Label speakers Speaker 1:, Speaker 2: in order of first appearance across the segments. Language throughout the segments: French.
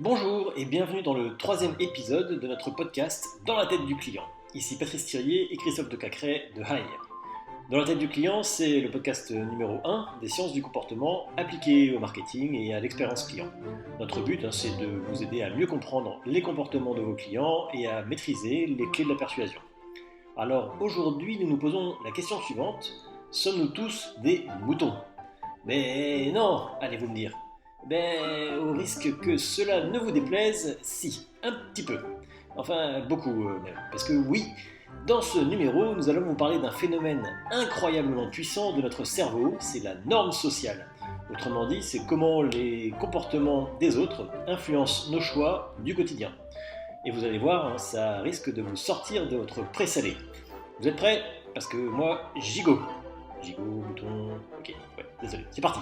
Speaker 1: Bonjour et bienvenue dans le troisième épisode de notre podcast Dans la tête du client. Ici Patrice Thirier et Christophe de Cacré de Hire. Dans la tête du client, c'est le podcast numéro 1 des sciences du comportement appliquées au marketing et à l'expérience client. Notre but, c'est de vous aider à mieux comprendre les comportements de vos clients et à maîtriser les clés de la persuasion. Alors aujourd'hui, nous nous posons la question suivante. Sommes-nous tous des moutons? Mais non, allez-vous me dire. Ben, au risque que cela ne vous déplaise, si, un petit peu. Enfin, beaucoup même. Parce que oui, dans ce numéro, nous allons vous parler d'un phénomène incroyablement puissant de notre cerveau, c'est la norme sociale. Autrement dit, c'est comment les comportements des autres influencent nos choix du quotidien. Et vous allez voir, ça risque de vous sortir de votre présalé. Vous êtes prêts? Parce que moi, gigot. Gigot, mouton, ok, ouais, désolé, c'est parti.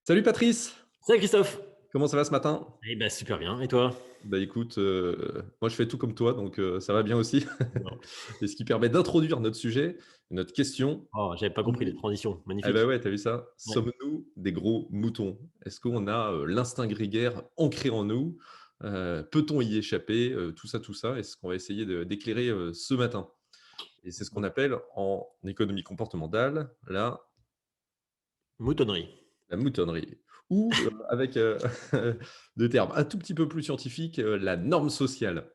Speaker 2: Salut Patrice,
Speaker 1: Salut Christophe.
Speaker 2: comment ça va ce matin?
Speaker 1: Eh ben super bien, et toi?
Speaker 2: Bah écoute, moi je fais tout comme toi, donc ça va bien aussi.
Speaker 1: Non.
Speaker 2: Et ce qui permet d'introduire notre sujet, notre question.
Speaker 1: Oh, j'avais pas compris les transitions,
Speaker 2: Eh bah
Speaker 1: magnifique.
Speaker 2: ouais, tu vu ça?
Speaker 1: Ouais.
Speaker 2: Sommes-nous des gros moutons? Est-ce qu'on a, l'instinct grégaire ancré en nous? Peut-on y échapper? Tout ça et c'est ce qu'on va essayer d'éclairer, ce matin. Et c'est ce qu'on appelle en économie comportementale
Speaker 1: Moutonnerie.
Speaker 2: la moutonnerie ou, avec, des termes un tout petit peu plus scientifiques, la norme sociale.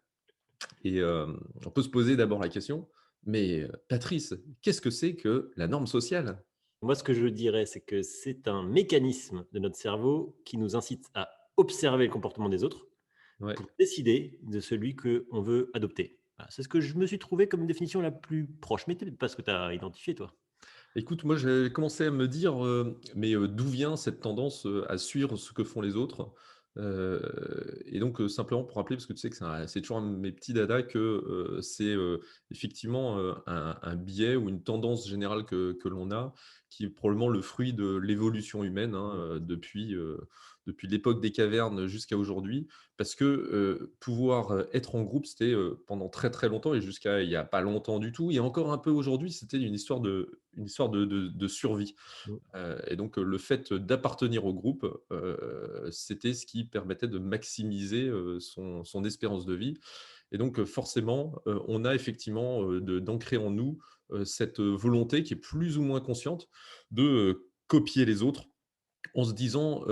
Speaker 2: Et on peut se poser d'abord la question, mais Patrice, qu'est-ce que c'est que la norme sociale?
Speaker 1: Moi, ce que je dirais, c'est que c'est un mécanisme de notre cerveau qui nous incite à observer le comportement des autres
Speaker 2: Ouais.
Speaker 1: pour décider de celui qu'on veut adopter. Voilà, c'est ce que je me suis trouvé comme définition la plus proche, mais peut-être pas ce que tu as identifié, toi.
Speaker 2: Écoute, moi, j'ai commencé à me dire, mais d'où vient cette tendance, à suivre ce que font les autres? Et donc simplement pour rappeler, parce que tu sais que c'est toujours un de mes petits dadas que, c'est, effectivement, un biais ou une tendance générale que l'on a, qui est probablement le fruit de l'évolution humaine, hein, depuis l'époque des cavernes jusqu'à aujourd'hui. Parce que, pouvoir, être en groupe, c'était, pendant très, très longtemps et jusqu'à il y a pas longtemps du tout et encore un peu aujourd'hui, c'était une histoire de survie.
Speaker 1: Mmh.
Speaker 2: Et donc, le fait d'appartenir au groupe, c'était ce qui permettait de maximiser, son espérance de vie. Et donc, forcément, on a effectivement, d'ancrer en nous, cette volonté qui est plus ou moins consciente de, copier les autres en se disant,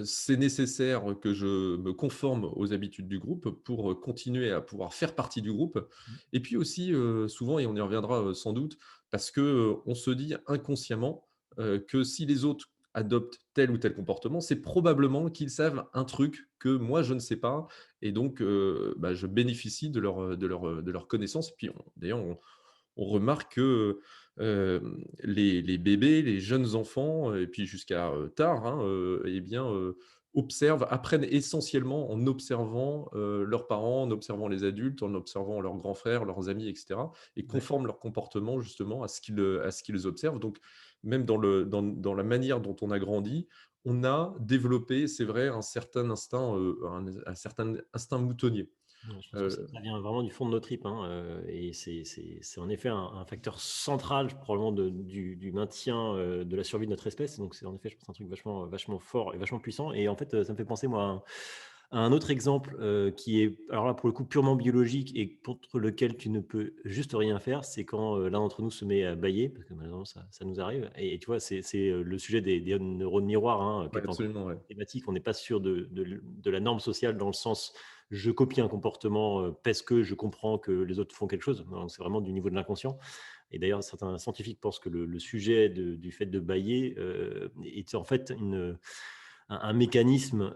Speaker 2: «C'est nécessaire que je me conforme aux habitudes du groupe pour, continuer à pouvoir faire partie du groupe». Et puis aussi, souvent et on y reviendra, sans doute, parce que, on se dit inconsciemment, que si les autres adoptent tel ou tel comportement, c'est probablement qu'ils savent un truc que moi je ne sais pas et donc bah, je bénéficie de leur connaissance et puis on remarque que, les bébés, les jeunes enfants, et puis jusqu'à, tard, hein, et bien, observent, apprennent essentiellement en observant, leurs parents, en observant les adultes, en observant leurs grands frères, leurs amis et cetera et
Speaker 1: Ouais.
Speaker 2: conforment leur comportement justement à ce qu'ils observent. Donc même dans la manière dont on a grandi, on a développé, c'est vrai, un certain instinct moutonnier.
Speaker 1: Ouais, je pense que ça
Speaker 2: Heu
Speaker 1: vient vraiment du fond de nos tripes, hein, et c'est en effet un facteur central probablement du maintien, de la survie de notre espèce. Donc c'est en effet, je pense, un truc vachement fort et vachement puissant. Et en fait, ça me fait penser moi à un autre exemple, qui est alors là pour le coup purement biologique et contre lequel tu ne peux juste rien faire. C'est quand, l'un d'entre nous se met à bâiller, parce que malheureusement ça nous arrive. Et tu vois, c'est le sujet des neurones miroirs, hein, qui
Speaker 2: ouais,
Speaker 1: est encore
Speaker 2: absolument, ouais.
Speaker 1: thématique. On n'est pas sûr de la norme sociale dans le sens je copie un comportement, parce que je comprends que les autres font quelque chose. Non, c'est vraiment du niveau de l'inconscient. Et d'ailleurs, certains scientifiques pensent que le sujet du fait de bâiller, est en fait un mécanisme,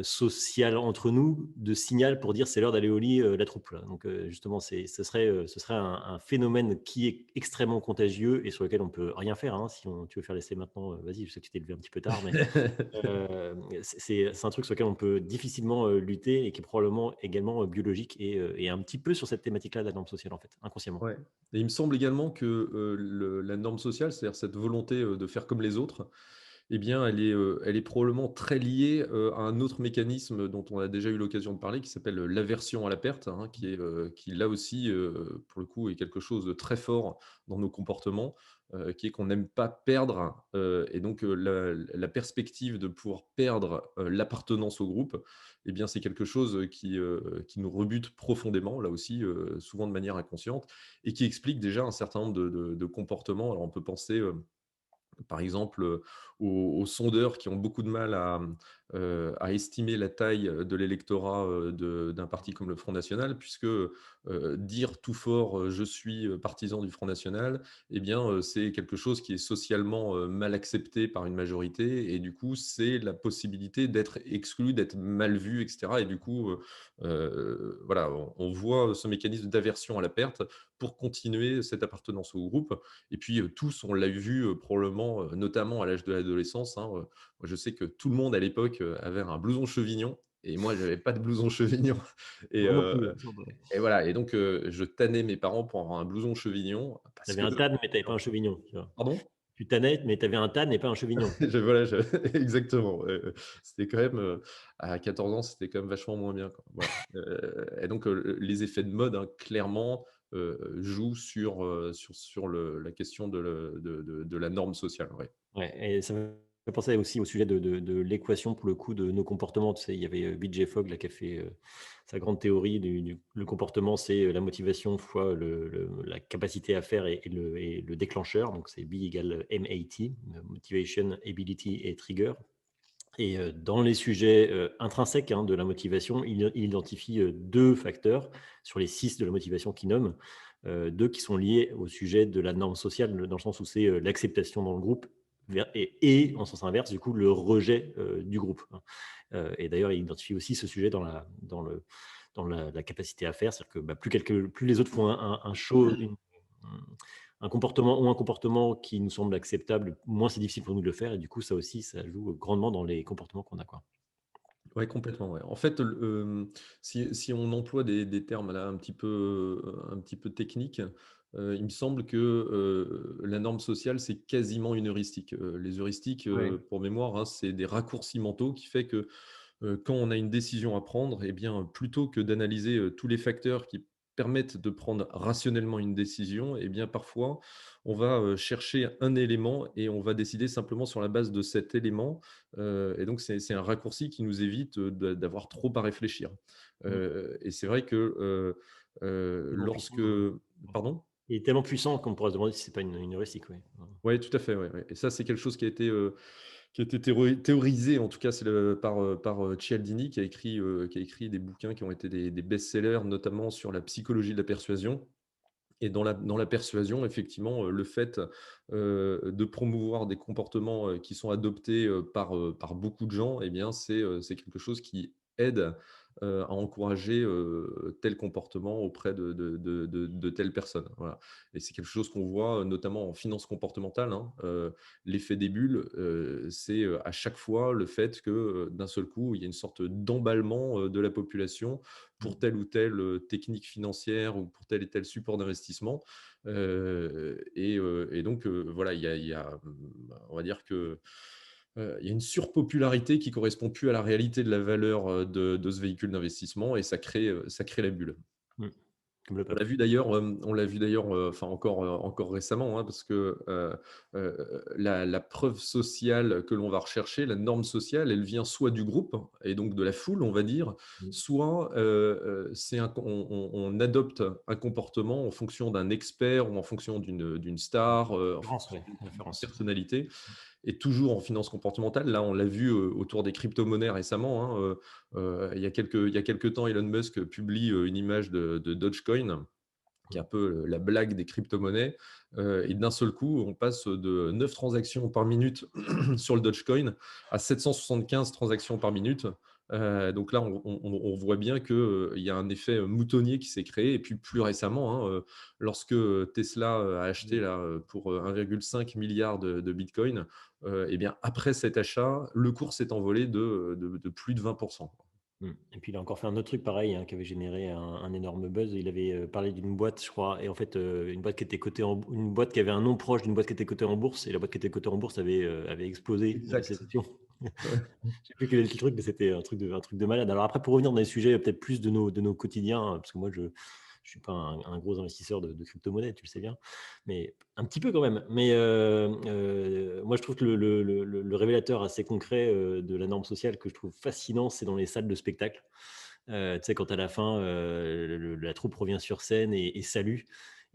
Speaker 1: social entre nous, de signal pour dire: «C'est l'heure d'aller au lit, la troupe», là. Donc justement, ce serait un phénomène qui est extrêmement contagieux et sur lequel on peut rien faire, hein. Si tu veux faire l'essai maintenant, vas-y, je sais que tu t'es levé un petit peu tard, mais c'est un truc sur lequel on peut difficilement, lutter et qui est probablement également, biologique et un petit peu sur cette thématique-là de la norme sociale, en fait, inconsciemment.
Speaker 2: Ouais et il me semble également que, la norme sociale, c'est-à-dire cette volonté, de faire comme les autres, eh bien, elle est probablement très liée, à un autre mécanisme dont on a déjà eu l'occasion de parler, qui s'appelle, l'aversion à la perte, hein, qui là aussi, pour le coup, est quelque chose de très fort dans nos comportements, qui est qu'on n'aime pas perdre, et donc, la perspective de pouvoir perdre, l'appartenance au groupe, eh bien, c'est quelque chose, qui nous rebute profondément, là aussi, souvent de manière inconsciente et qui explique déjà un certain nombre de comportements. Alors on peut penser, par exemple, aux sondeurs qui ont beaucoup de mal à estimer la taille, de l'électorat, d'un parti comme le Front national puisque, dire tout fort, «Je suis, partisan du Front national», eh bien, c'est quelque chose qui est socialement, mal accepté par une majorité et du coup, c'est la possibilité d'être exclu, d'être mal vu et cetera et du coup, voilà, on voit ce mécanisme d'aversion à la perte pour continuer cette appartenance au groupe et puis, tous, on l'a vu, probablement, notamment à l'âge de l'adolescence, hein, moi je sais que tout le monde à l'époque, avait un blouson chevignon et moi j'avais pas de blouson chevignon et
Speaker 3: Moi non
Speaker 2: heu
Speaker 3: plus, il me semble, ouais.
Speaker 2: et voilà et donc je tannais mes parents pour avoir un blouson chevignon
Speaker 3: Tu
Speaker 2: parce
Speaker 3: avais
Speaker 2: que
Speaker 3: un TAN, mais tu avais pas un chevignon, tu vois?
Speaker 2: pardon?
Speaker 3: Tu tannais, mais tu avais un TAN et pas un chevignon.
Speaker 2: Voilà, exactement, c'était quand même, à 14 ans, c'était quand même vachement moins bien, quoi. Voilà, et donc les effets de mode, hein, clairement, jouent sur la question de la norme sociale, ouais.
Speaker 3: Ouais et ça me fait penser aussi au sujet de l'équation pour le coup de nos comportements. Tu sais, il y avait, B.J. Fogg là qui a fait, sa grande théorie du le comportement, c'est, la motivation fois la capacité à faire et le déclencheur. Donc c'est B égale MAT, motivation, ability et trigger et dans les sujets, intrinsèques, hein, de la motivation, il identifie, 2 facteurs sur les 6 de la motivation qu'il nomme, 2 qui sont liés au sujet de la norme sociale, dans le sens où c'est, l'acceptation dans le groupe et en sens inverse, du coup, le rejet, du groupe, hein. Et d'ailleurs, il identifie aussi ce sujet dans la capacité à faire. C'est-à-dire que, bah, plus les autres font un comportement ou un comportement qui nous semble acceptable, moins c'est difficile pour nous de le faire et du coup, ça aussi, ça joue grandement dans les comportements qu'on a, quoi.
Speaker 2: Ouais, complètement, ouais. En fait, si on emploie des termes là un petit peu techniques, il me semble que, la norme sociale, c'est quasiment une heuristique. Les heuristiques,
Speaker 3: Ouais.
Speaker 2: pour mémoire, hein, c'est des raccourcis mentaux qui fait que, quand on a une décision à prendre, eh bien, plutôt que d'analyser, tous les facteurs qui permettent de prendre rationnellement une décision, eh bien, parfois, on va, chercher un élément et on va décider simplement sur la base de cet élément, et donc c'est un raccourci qui nous évite, d'avoir trop à réfléchir.
Speaker 3: Mmh.
Speaker 2: Et c'est vrai que,
Speaker 3: Tellement puissant,
Speaker 2: lorsque
Speaker 3: ouais.
Speaker 2: pardon?
Speaker 3: Il est tellement puissant qu'on pourrait se demander si c'est pas une heuristique, ouais.
Speaker 2: Ouais, tout à fait, ouais, ouais et ça, c'est quelque chose qui a été théorisé, en tout cas, c'est par Cialdini qui a écrit des bouquins qui ont été des best-sellers, notamment sur la psychologie de la persuasion et dans la persuasion, effectivement, le fait, de promouvoir des comportements, qui sont adoptés, par beaucoup de gens et bien, c'est quelque chose qui aide, à encourager, tel comportement auprès de telle personne, voilà et c'est quelque chose qu'on voit, notamment en finance comportementale, hein, l'effet des bulles, c'est, à chaque fois le fait que, d'un seul coup, il y a une sorte d'emballement, de la population pour
Speaker 3: Mmh.
Speaker 2: telle ou telle, technique financière ou pour tel et tel support d'investissement. Et donc, voilà, on va dire que, il y a une surpopularité qui correspond plus à la réalité de la valeur, de ce véhicule d'investissement et ça crée la bulle.
Speaker 3: Mmh. Comme le
Speaker 2: On l'a
Speaker 3: pape.
Speaker 2: vu d'ailleurs, on l'a vu d'ailleurs, enfin encore récemment, hein, parce que, la preuve sociale que l'on va rechercher, la norme sociale, elle vient soit du groupe et donc de la foule, on va dire,
Speaker 3: Mmh.
Speaker 2: soit, c'est un on adopte un comportement en fonction d'un expert ou en fonction d'une star, en
Speaker 3: Référence,
Speaker 2: fonction
Speaker 3: ouais,
Speaker 2: d'une
Speaker 3: référence.
Speaker 2: personnalité et toujours en finance comportementale. Là, on l'a vu, autour des crypto-monnaies récemment, hein, il y a quelques temps, Elon Musk publie, une image de Dogecoin, qui est un peu, la blague des crypto-monnaies, et d'un seul coup, on passe de 9 transactions par minute sur le Dogecoin à 775 transactions par minute. Donc là, on voit bien que, il y a un effet, moutonnier qui s'est créé et puis plus récemment, hein, lorsque, Tesla, a acheté
Speaker 3: Mmh.
Speaker 2: là, pour, 1,5 milliard de bitcoin, et bien après cet achat, le cours s'est envolé de plus de 20%.
Speaker 3: Et puis il a encore fait un autre truc pareil, hein, qui avait généré un énorme buzz. Il avait parlé d'une boîte, je crois, et en fait, une boîte qui avait un nom proche d'une boîte qui était cotée en bourse, et la boîte qui était cotée en bourse avait explosé ses
Speaker 2: Exact.
Speaker 3: actions.
Speaker 2: Ouais.
Speaker 3: Je sais plus quel est le truc, mais c'était un truc de malade. Alors après, pour revenir dans les sujets peut-être plus de nos quotidiens, parce que moi, je suis pas un gros investisseur de crypto-monnaie, tu le sais bien, mais un petit peu quand même. Mais moi, je trouve que le révélateur assez concret de la norme sociale que je trouve fascinant, c'est dans les salles de spectacle. Tu sais, quand à la fin, la troupe revient sur scène et salue.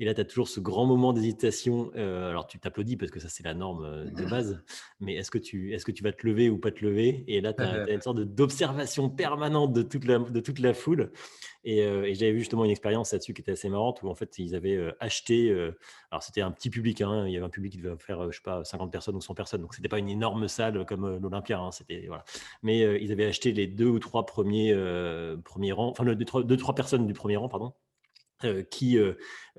Speaker 3: Et là, tu as toujours ce grand moment d'hésitation. Alors, tu t'applaudis parce que ça, c'est la norme de base. Mais est-ce que tu vas te lever ou pas te lever? Et là, tu as une sorte d'observation permanente de toute la foule. Et j'avais vu justement une expérience là-dessus qui était assez marrante où en fait, ils avaient acheté. Alors, c'était un petit public, hein, il y avait un public qui devait faire, je sais pas, 50 personnes ou 100 personnes. Donc, c'était pas une énorme salle comme l'Olympia, hein, c'était, voilà. Mais ils avaient acheté les deux ou trois premiers rangs, enfin, deux, trois personnes du premier rang, pardon, qui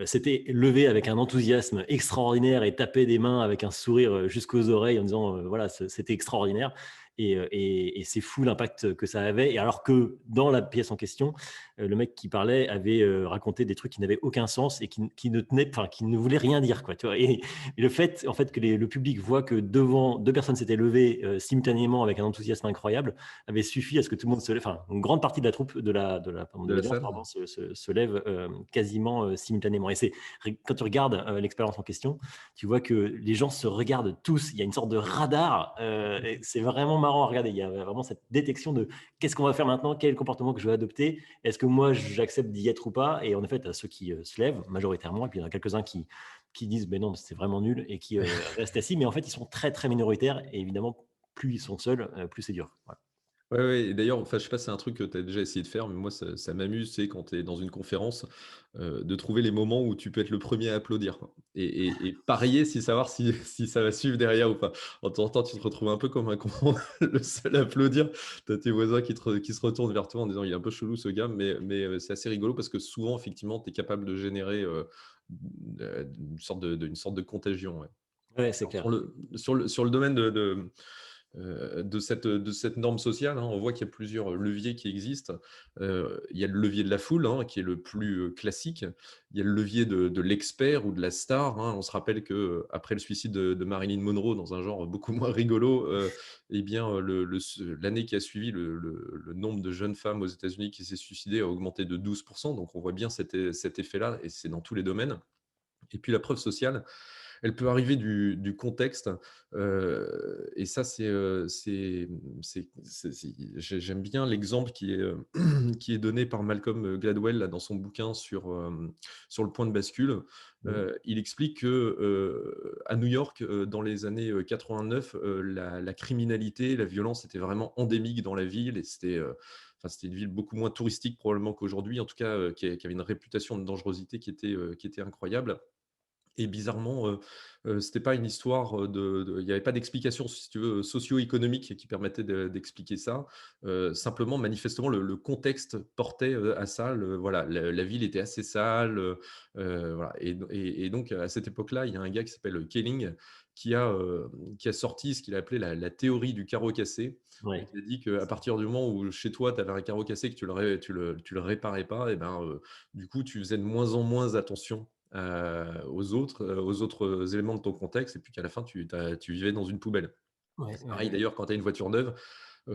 Speaker 3: s'était levé avec un enthousiasme extraordinaire et tapait des mains avec un sourire jusqu'aux oreilles en disant voilà, c'était extraordinaire. Et c'est fou l'impact que ça avait. Et alors que dans la pièce en question, le mec qui parlait avait raconté des trucs qui n'avaient aucun sens et qui ne tenaient, enfin, qui ne voulaient rien dire, quoi. Tu vois. Et le fait, en fait, que le public voit que devant deux personnes s'étaient levées simultanément avec un enthousiasme incroyable avait suffi à ce que tout le monde se lève, enfin, une grande partie de la troupe de
Speaker 2: De la
Speaker 3: l'audience,
Speaker 2: salle.
Speaker 3: pardon, se lève quasiment simultanément. Et c'est quand tu regardes l'expérience en question, tu vois que les gens se regardent tous. Il y a une sorte de radar. Et c'est vraiment marrant à regarder. Il y a vraiment cette détection de qu'est-ce qu'on va faire maintenant, quel est le comportement que je vais adopter. Est-ce que moi j'accepte d'y être ou pas? Et en effet, tu as ceux qui se lèvent majoritairement, et puis il y en a quelques-uns qui disent mais non, c'est vraiment nul et qui restent assis. Mais en fait, ils sont très très minoritaires. Et évidemment, plus ils sont seuls, plus c'est dur. Voilà.
Speaker 2: Ouais, ouais, et d'ailleurs, enfin, je sais pas si c'est un truc que tu as déjà essayé de faire, mais moi, ça m'amuse, c'est quand tu es dans une conférence, de trouver les moments où tu peux être le premier à applaudir, quoi, et parier si savoir si si ça va suivre derrière ou pas. De temps en temps, tu te retrouves un peu comme un con, le seul à applaudir. Tu as tes voisins qui se retournent vers toi en disant: «Il est un peu chelou ce gars», mais c'est assez rigolo parce que souvent, effectivement, tu es capable de générer, une sorte de contagion, ouais.
Speaker 3: Ouais, c'est
Speaker 2: Alors
Speaker 3: clair.
Speaker 2: sur le domaine de cette norme sociale, hein, on voit qu'il y a plusieurs leviers qui existent. Il y a le levier de la foule, hein, qui est le plus classique. Il y a le levier de l'expert ou de la star, hein. On se rappelle qu'après le suicide de Marilyn Monroe, dans un genre beaucoup moins rigolo, eh bien, l'année qui a suivi, le nombre de jeunes femmes aux États-Unis qui s'est suicidé a augmenté de 12%. Donc on voit bien cet effet-là, et c'est dans tous les domaines. Et puis la preuve sociale, elle peut arriver du contexte, et ça j'aime bien l'exemple qui est, qui est donné par Malcolm Gladwell là, dans son bouquin sur le point de bascule.
Speaker 3: Mhm.
Speaker 2: Il explique que, à New York, dans les années, 89, la criminalité, la violence était vraiment endémique dans la ville, et enfin, c'était une ville beaucoup moins touristique probablement qu'aujourd'hui, en tout cas, qui avait une réputation de dangerosité qui était incroyable. Et bizarrement, c'était pas une histoire, il y avait pas d'explication, si tu veux, socio-économique qui permettait d'expliquer ça. Simplement, manifestement, le contexte portait, à ça. Voilà, la ville était assez sale, voilà, et donc à cette époque-là, il y a un gars qui s'appelle Kelling qui a sorti ce qu'il a appelé la théorie du carreau cassé, et
Speaker 3: Ouais.
Speaker 2: qui a dit qu'à partir du moment où chez toi, tu avais un carreau cassé, que tu le réparais pas, et ben, du coup, tu faisais de moins en moins attention aux autres éléments de ton contexte, et puis qu'à la fin, tu vivais dans une poubelle.
Speaker 3: Ouais,
Speaker 2: C'est
Speaker 3: ouais,
Speaker 2: pareil
Speaker 3: ouais.
Speaker 2: d'ailleurs quand tu as une voiture neuve,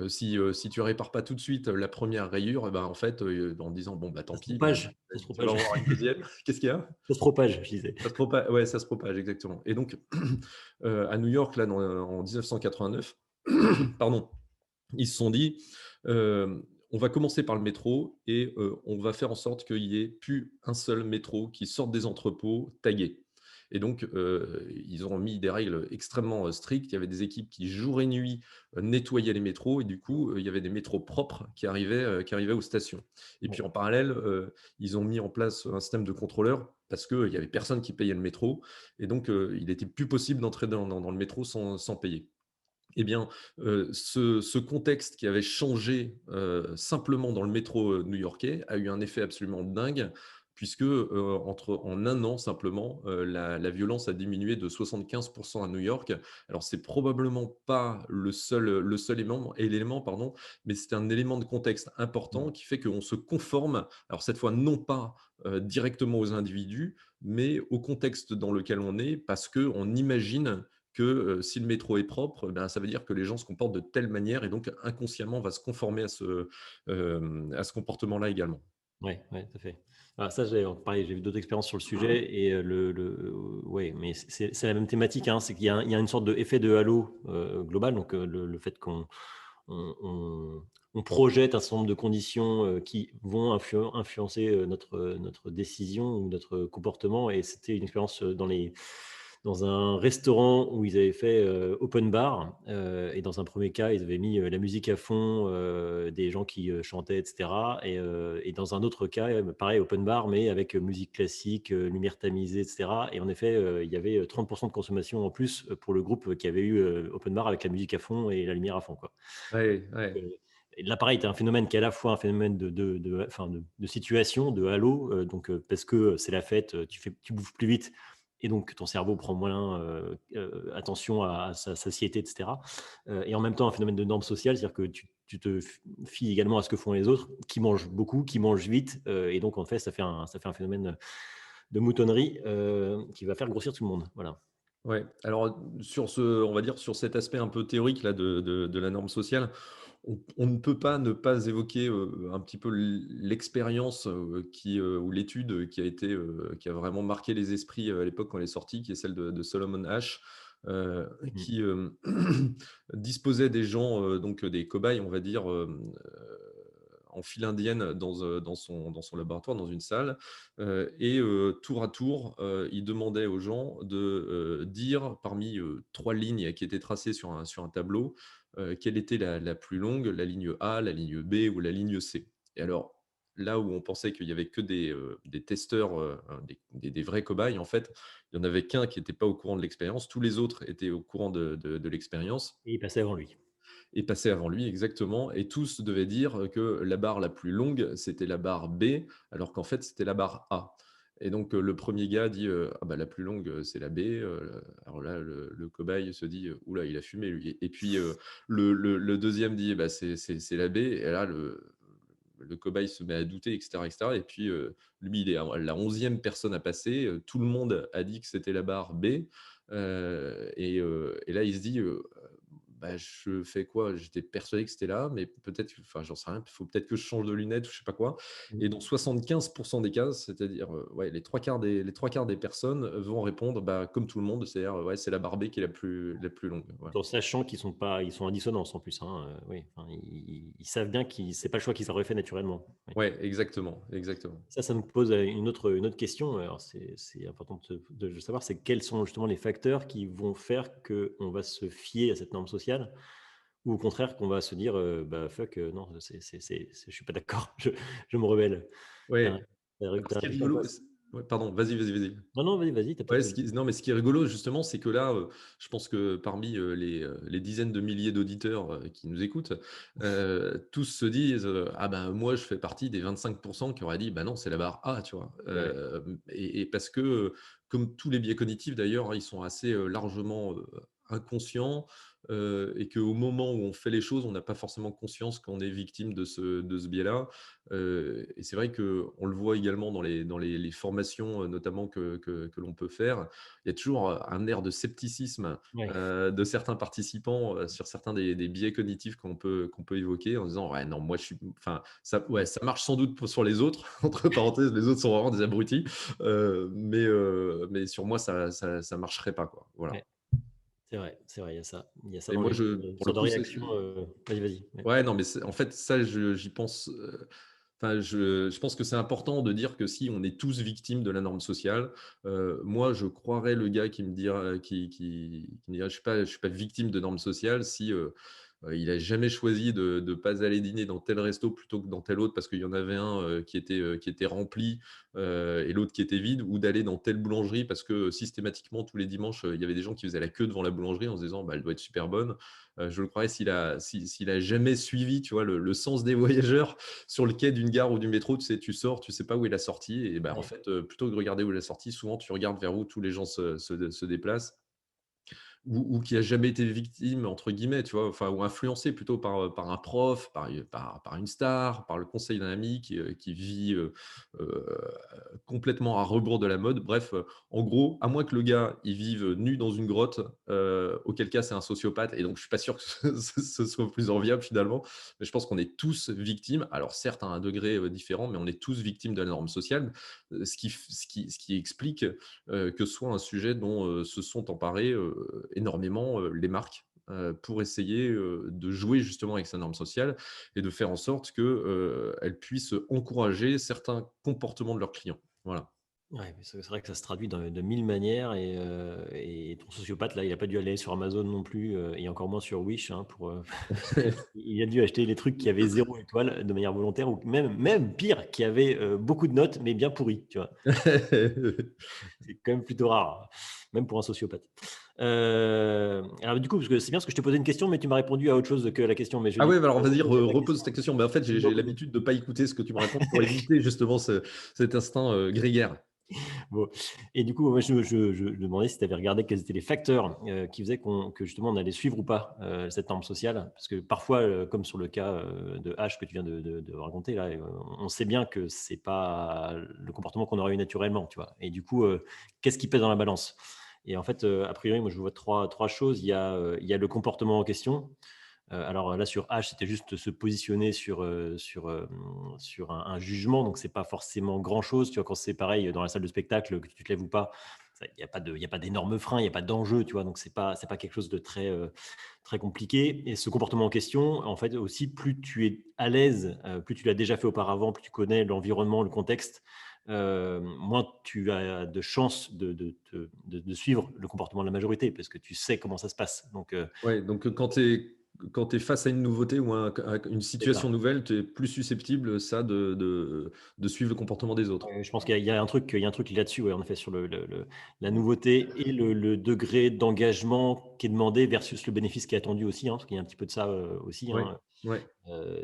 Speaker 2: si tu répares pas tout de suite la première rayure, et ben, en fait, en disant: «Bon, bah, tant
Speaker 3: Ça se
Speaker 2: pis, mais
Speaker 3: propage. Ça se
Speaker 2: tu vas
Speaker 3: propage.
Speaker 2: en avoir une deuxième». Qu'est-ce qu'il y a?
Speaker 3: Ça se propage, je disais.
Speaker 2: Ça se propage, ouais, ça se propage, exactement. Et donc, à New York, là, en 1989, pardon, ils se sont dit, «On va commencer par le métro, et on va faire en sorte qu'il y ait plus un seul métro qui sorte des entrepôts tagués». Et donc, ils ont mis des règles extrêmement, strictes. Il y avait des équipes qui, jour et nuit, nettoyaient les métros, et du coup, il y avait des métros propres qui arrivaient aux stations. Et puis
Speaker 3: Ouais.
Speaker 2: en parallèle, ils ont mis en place un système de contrôleurs parce qu'il y avait personne qui payait le métro, et donc, il était plus possible d'entrer dans le métro sans payer. Eh bien, ce contexte qui avait changé, simplement dans le métro, new-yorkais, a eu un effet absolument dingue. puisque en un an simplement, la violence a diminué de 75% à New York. Alors, c'est probablement pas le seul élément, pardon, mais c'est un élément de contexte important qui fait qu'on se conforme, alors cette fois non pas directement aux individus, mais au contexte dans lequel on est, parce qu'on imagine que si le métro est propre, ben, ça veut dire que les gens se comportent de telle manière et donc inconsciemment on va se conformer à ce comportement-là également.
Speaker 3: Ouais, ouais, tout à fait. Ah, ça, pareil, j'ai vu d'autres expériences sur le sujet et ouais, mais c'est la même thématique, hein. C'est qu'il y a une sorte d'effet de halo global. Donc, le fait qu'on on, on projette un certain nombre de conditions qui vont influencer notre décision ou notre comportement. Et c'était une expérience dans un restaurant où ils avaient fait open bar. Et dans un premier cas, ils avaient mis la musique à fond, des gens qui chantaient, etc. Et dans un autre cas, pareil, open bar, mais avec musique classique, lumière tamisée, etc. Et en effet, il y avait 30% de consommation en plus pour le groupe qui avait eu open bar avec la musique à fond et la lumière à fond, quoi.
Speaker 2: Ouais, ouais.
Speaker 3: Et là, pareil, tu as un phénomène qui est à la fois un phénomène enfin, de situation, de halo, donc, parce que c'est la fête, tu bouffes plus vite et donc ton cerveau prend moins attention à sa satiété, etc. Et en même temps, un phénomène de norme sociale, c'est-à-dire que tu te fies également à ce que font les autres, qui mangent beaucoup, qui mangent vite, et donc en fait, ça fait un phénomène de moutonnerie qui va faire grossir tout le monde. Voilà.
Speaker 2: Ouais, alors on va dire sur cet aspect un peu théorique là de la norme sociale, on ne peut pas ne pas évoquer un petit peu l'expérience ou l'étude qui a vraiment marqué les esprits à l'époque quand elle est sortie, qui est celle de Solomon Asch,
Speaker 3: Mm.
Speaker 2: qui disposait des gens, donc des cobayes, on va dire, en file indienne dans son laboratoire, dans une salle. Et tour à tour, il demandait aux gens de dire, parmi trois lignes qui étaient tracées sur un tableau, quelle était la plus longue, la ligne A, la ligne B ou la ligne C. Et alors, là où on pensait qu'il n'y avait que des testeurs, des vrais cobayes, en fait, il n'y en avait qu'un qui n'était pas au courant de l'expérience. Tous les autres étaient au courant de l'expérience
Speaker 3: Et il passait avant lui.
Speaker 2: et passaient avant lui, exactement. Et tous devaient dire que la barre la plus longue, c'était la barre B, alors qu'en fait, c'était la barre A. Et donc, le premier gars dit ah bah, la plus longue, c'est la B. Alors là, le cobaye se dit oula, il a fumé lui. Et puis, le deuxième dit bah, c'est la B. Et là, le cobaye se met à douter, etc. etc. Et puis, lui, il est la 11e personne à passer. Tout le monde a dit que c'était la barre B. Et là, il se dit bah, je fais quoi? J'étais persuadé que c'était là, mais peut-être, enfin, j'en sais rien, il faut peut-être que je change de lunettes ou je sais pas quoi.
Speaker 3: Mm.
Speaker 2: Et dans 75% des cas, c'est-à-dire ouais, les trois quarts des personnes vont répondre bah, comme tout le monde, c'est-à-dire ouais, c'est la barre B qui est la plus longue. Voilà.
Speaker 3: Tout en sachant ils sont en dissonance en plus, hein, oui, enfin, ils savent bien que c'est pas le choix qu'ils auraient fait naturellement. Oui.
Speaker 2: Ouais, exactement, exactement.
Speaker 3: Ça nous pose une autre question. Alors, c'est important de savoir, c'est quels sont justement les facteurs qui vont faire qu'on va se fier à cette norme sociale ou au contraire qu'on va se dire, bah fuck, non, je suis pas d'accord, je me rebelle. T'as,
Speaker 2: Ouais. Alors,
Speaker 3: t'as
Speaker 2: ce qui est
Speaker 3: réfléchi un peu
Speaker 2: rigolo,
Speaker 3: à ça?
Speaker 2: ouais, pardon, vas-y, vas-y, vas-y.
Speaker 3: Non, non, vas-y, t'as
Speaker 2: Ouais,
Speaker 3: peut-être.
Speaker 2: non, mais ce qui est rigolo justement, c'est que là, je pense que parmi, les dizaines de milliers d'auditeurs, qui nous écoutent, tous se disent, «Ah ben, moi, je fais partie des 25% qui auraient dit: "Bah non, c'est la barre A"», tu vois?
Speaker 3: Ouais.
Speaker 2: Et parce que, comme tous les biais cognitifs d'ailleurs, hein, ils sont assez, largement, inconscients, et qu'au moment où on fait les choses, on n'a pas forcément conscience qu'on est victime de ce biais-là. Et c'est vrai qu'on le voit également dans les formations, notamment que l'on peut faire. Il y a toujours un air de scepticisme
Speaker 3: Ouais.
Speaker 2: de certains participants sur certains des biais cognitifs qu'on peut évoquer en disant ouais, non, moi je suis. Enfin, ça, ouais, ça marche sans doute sur les autres, entre parenthèses, les autres sont vraiment des abrutis, mais sur moi, ça marcherait pas, quoi. Voilà.
Speaker 3: Ouais. C'est vrai, il y a ça
Speaker 2: Et
Speaker 3: dans
Speaker 2: moi,
Speaker 3: les une
Speaker 2: pour le
Speaker 3: sorte de
Speaker 2: coup,
Speaker 3: réaction. Vas-y, vas-y. Ouais.
Speaker 2: ouais, non, mais en fait, ça, j'y pense. Enfin, je pense que c'est important de dire que si on est tous victimes de la norme sociale, moi, je croirais le gars qui me dira, qui me dira, je suis pas victime de normes sociales si il n'a jamais choisi de ne pas aller dîner dans tel resto plutôt que dans tel autre parce qu'il y en avait un qui était rempli et l'autre qui était vide, ou d'aller dans telle boulangerie parce que systématiquement, tous les dimanches, il y avait des gens qui faisaient la queue devant la boulangerie en se disant bah, elle doit être super bonne. Je le croirais s'il a jamais suivi, tu vois, le sens des voyageurs sur le quai d'une gare ou du métro. Tu sais, tu sors, tu sais pas où est la sortie. Et ben, en
Speaker 3: Ouais.
Speaker 2: fait, plutôt que de regarder où est la sortie, souvent tu regardes vers où tous les gens se déplacent, ou qui a jamais été victime, entre guillemets, tu vois, enfin, ou influencé plutôt par un prof, par une star, par le conseil d'un ami qui vit euh, complètement à rebours de la mode. Bref, en gros, à moins que le gars il vive nu dans une grotte, auquel cas c'est un sociopathe, et donc je suis pas sûr que ce soit plus enviable finalement. Mais je pense qu'on est tous victimes. Alors certes à un degré différent, mais on est tous victimes de la norme sociale, ce qui explique que ce soit un sujet dont se sont emparés énormément les marques pour essayer de jouer justement avec sa norme sociale et de faire en sorte qu'elles puissent encourager certains comportements de leurs clients. Voilà.
Speaker 3: Ouais, mais c'est vrai que ça se traduit de 1000 manières et ton sociopathe, là, il a pas dû aller sur Amazon non plus, et encore moins sur Wish, hein, pour, il a dû acheter les trucs qui avaient 0 étoile de manière volontaire, ou même pire, qui avaient, beaucoup de notes, mais bien pourries, tu vois? C'est quand même plutôt rare, même pour un sociopathe. Alors du coup, parce que c'est bien parce que je te posais une question, mais tu m'as répondu à autre chose que la question, mais je
Speaker 2: Ah
Speaker 3: vais
Speaker 2: ouais,
Speaker 3: du
Speaker 2: bah
Speaker 3: coup
Speaker 2: alors vas-y,
Speaker 3: reposer la
Speaker 2: repose
Speaker 3: question.
Speaker 2: ta question. Mais en fait, j'ai l'habitude de ne pas écouter ce que tu me racontes pour éviter justement cet instinct grégaire.
Speaker 3: Bon, et du coup, moi, je me demandais si tu avais regardé quels étaient les facteurs, qui faisaient que justement on allait suivre ou pas, cette norme sociale. Parce que parfois, comme sur le cas, de H que tu viens de raconter là, on sait bien que c'est pas le comportement qu'on aurait eu naturellement, tu vois? Et du coup, qu'est-ce qui pèse dans la balance? Et en fait, a priori, moi, je vois trois choses. Il y a le comportement en question. Alors là, sur H, c'était juste se positionner sur un jugement, donc c'est pas forcément grand-chose. Tu vois, quand c'est pareil dans la salle de spectacle, que tu te lèves ou pas, il y a pas d'énormes freins, il y a pas d'enjeu, tu vois? Donc c'est pas quelque chose de très, très compliqué. Et ce comportement en question, en fait, aussi, plus tu es à l'aise, plus tu l'as déjà fait auparavant, plus tu connais l'environnement, le contexte, moins tu as de chances de suivre le comportement de la majorité parce que tu sais comment ça se passe. Donc,
Speaker 2: Ouais, donc quand tu es face à une nouveauté ou à une
Speaker 3: c'est ça.
Speaker 2: situation nouvelle, tu es plus susceptible ça de suivre le comportement des autres.
Speaker 3: Je pense qu'il y a un truc là-dessus, ouais, en effet, sur la nouveauté et le degré d'engagement qui est demandé versus le bénéfice qui est attendu aussi, hein, parce qu'il y a un petit peu de ça, aussi,
Speaker 2: Ouais,
Speaker 3: hein.
Speaker 2: ouais.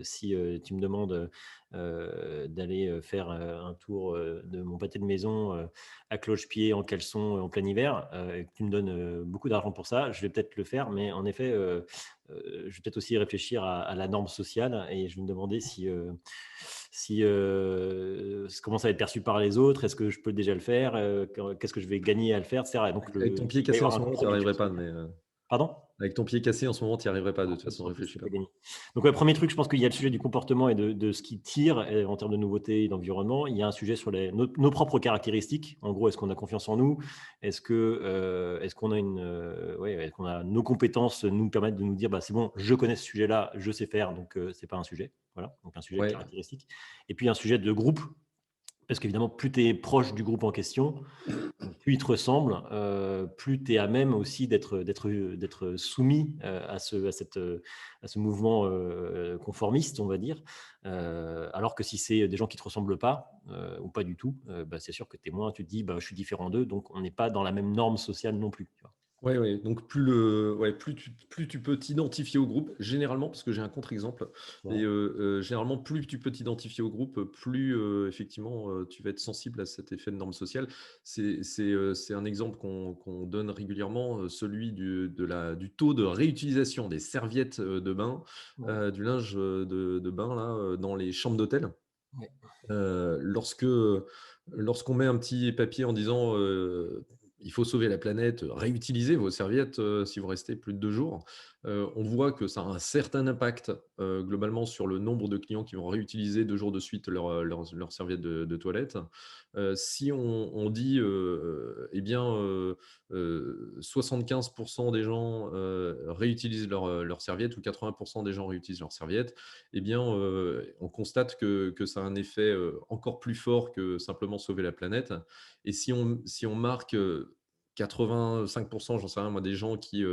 Speaker 3: Si, tu me demandes, d'aller, faire, un tour, de mon pâté de maison, à cloche-pied, en caleçon, en plein hiver, et que tu me donnes, beaucoup d'argent pour ça, je vais peut-être le faire, mais en effet, je vais peut-être aussi réfléchir à la norme sociale, et je vais me demander si comment ça va être perçu par les autres? Est-ce que je peux déjà le faire? Qu'est-ce que je vais gagner à le faire, et cetera? Et donc
Speaker 2: Avec ton pied
Speaker 3: il va y
Speaker 2: cassé en
Speaker 3: avoir un
Speaker 2: ce moment, tu n'y
Speaker 3: compromis
Speaker 2: arriverais
Speaker 3: sur
Speaker 2: pas,
Speaker 3: ça.
Speaker 2: mais
Speaker 3: Pardon?
Speaker 2: avec ton pied cassé en ce moment, tu n'y arriverais pas de toute façon,
Speaker 3: En plus,
Speaker 2: réfléchis
Speaker 3: c'est
Speaker 2: pas.
Speaker 3: pas gagné. Donc ouais, 1er truc, je pense qu'il y a le sujet du comportement et de ce qui tire, en termes de nouveautés et d'environnement. Il y a un sujet sur nos propres caractéristiques. En gros, est-ce qu'on a confiance en nous? Est-ce qu'on a ouais, est-ce qu'on a nos compétences nous permettent de nous dire: «Bah, c'est bon, je connais ce sujet-là, je sais faire, donc c'est pas un sujet». Voilà, donc un sujet de
Speaker 2: Ouais,
Speaker 3: caractéristique. Et puis un sujet de groupe, parce qu'évidemment, plus tu es proche du groupe en question, plus il te ressemble, plus tu es à même aussi d'être soumis, à ce mouvement, conformiste, on va dire. Alors que si c'est des gens qui ne te ressemblent pas, ou pas du tout, bah, c'est sûr que tu es moins, tu te dis: «Bah, je suis différent d'eux, donc on n'est pas dans la même norme sociale non plus», tu vois?
Speaker 2: ouais, ouais, donc plus tu peux t'identifier au groupe, généralement, parce que j'ai un contre-exemple, et
Speaker 3: Ouais.
Speaker 2: généralement, plus tu peux t'identifier au groupe, plus effectivement, tu vas être sensible à cet effet de norme sociale. C'est un exemple qu'on donne régulièrement, celui du taux de réutilisation des serviettes de bain,
Speaker 3: Ouais.
Speaker 2: du linge de bain là, dans les chambres d'hôtel.
Speaker 3: Ouais.
Speaker 2: Lorsqu'on met un petit papier en disant, «Il faut sauver la planète, réutilisez vos serviettes, si vous restez plus de 2 jours», on voit que ça a un certain impact, globalement sur le nombre de clients qui vont réutiliser 2 jours de suite leurs serviettes de toilette. Si on dit, eh bien, 75 des gens, réutilisent leurs serviettes, ou 80 des gens réutilisent leurs serviettes, eh bien, on constate que ça a un effet encore plus fort que simplement sauver la planète. Et si on marque 85%, j'en sais rien moi, des gens qui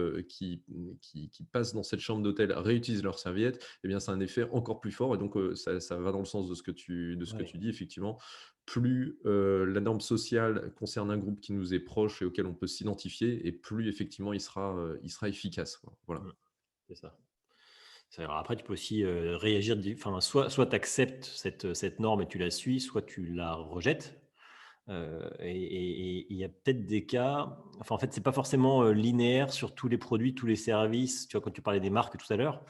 Speaker 2: passent dans cette chambre d'hôtel réutilisent leurs serviettes, eh bien, c'est un effet encore plus fort et donc ça va dans le sens de ce que
Speaker 3: Ouais.
Speaker 2: tu dis effectivement. Plus, la norme sociale concerne un groupe qui nous est proche et auquel on peut s'identifier et plus effectivement il sera efficace, quoi. Voilà.
Speaker 3: Mmh. C'est ça. Alors après, tu peux aussi réagir, enfin, soit tu acceptes cette norme et tu la suis, soit tu la rejettes. Et il y a peut-être des cas, enfin, en fait, c'est pas forcément linéaire sur tous les produits, tous les services. Tu vois, quand tu parlais des marques tout à l'heure,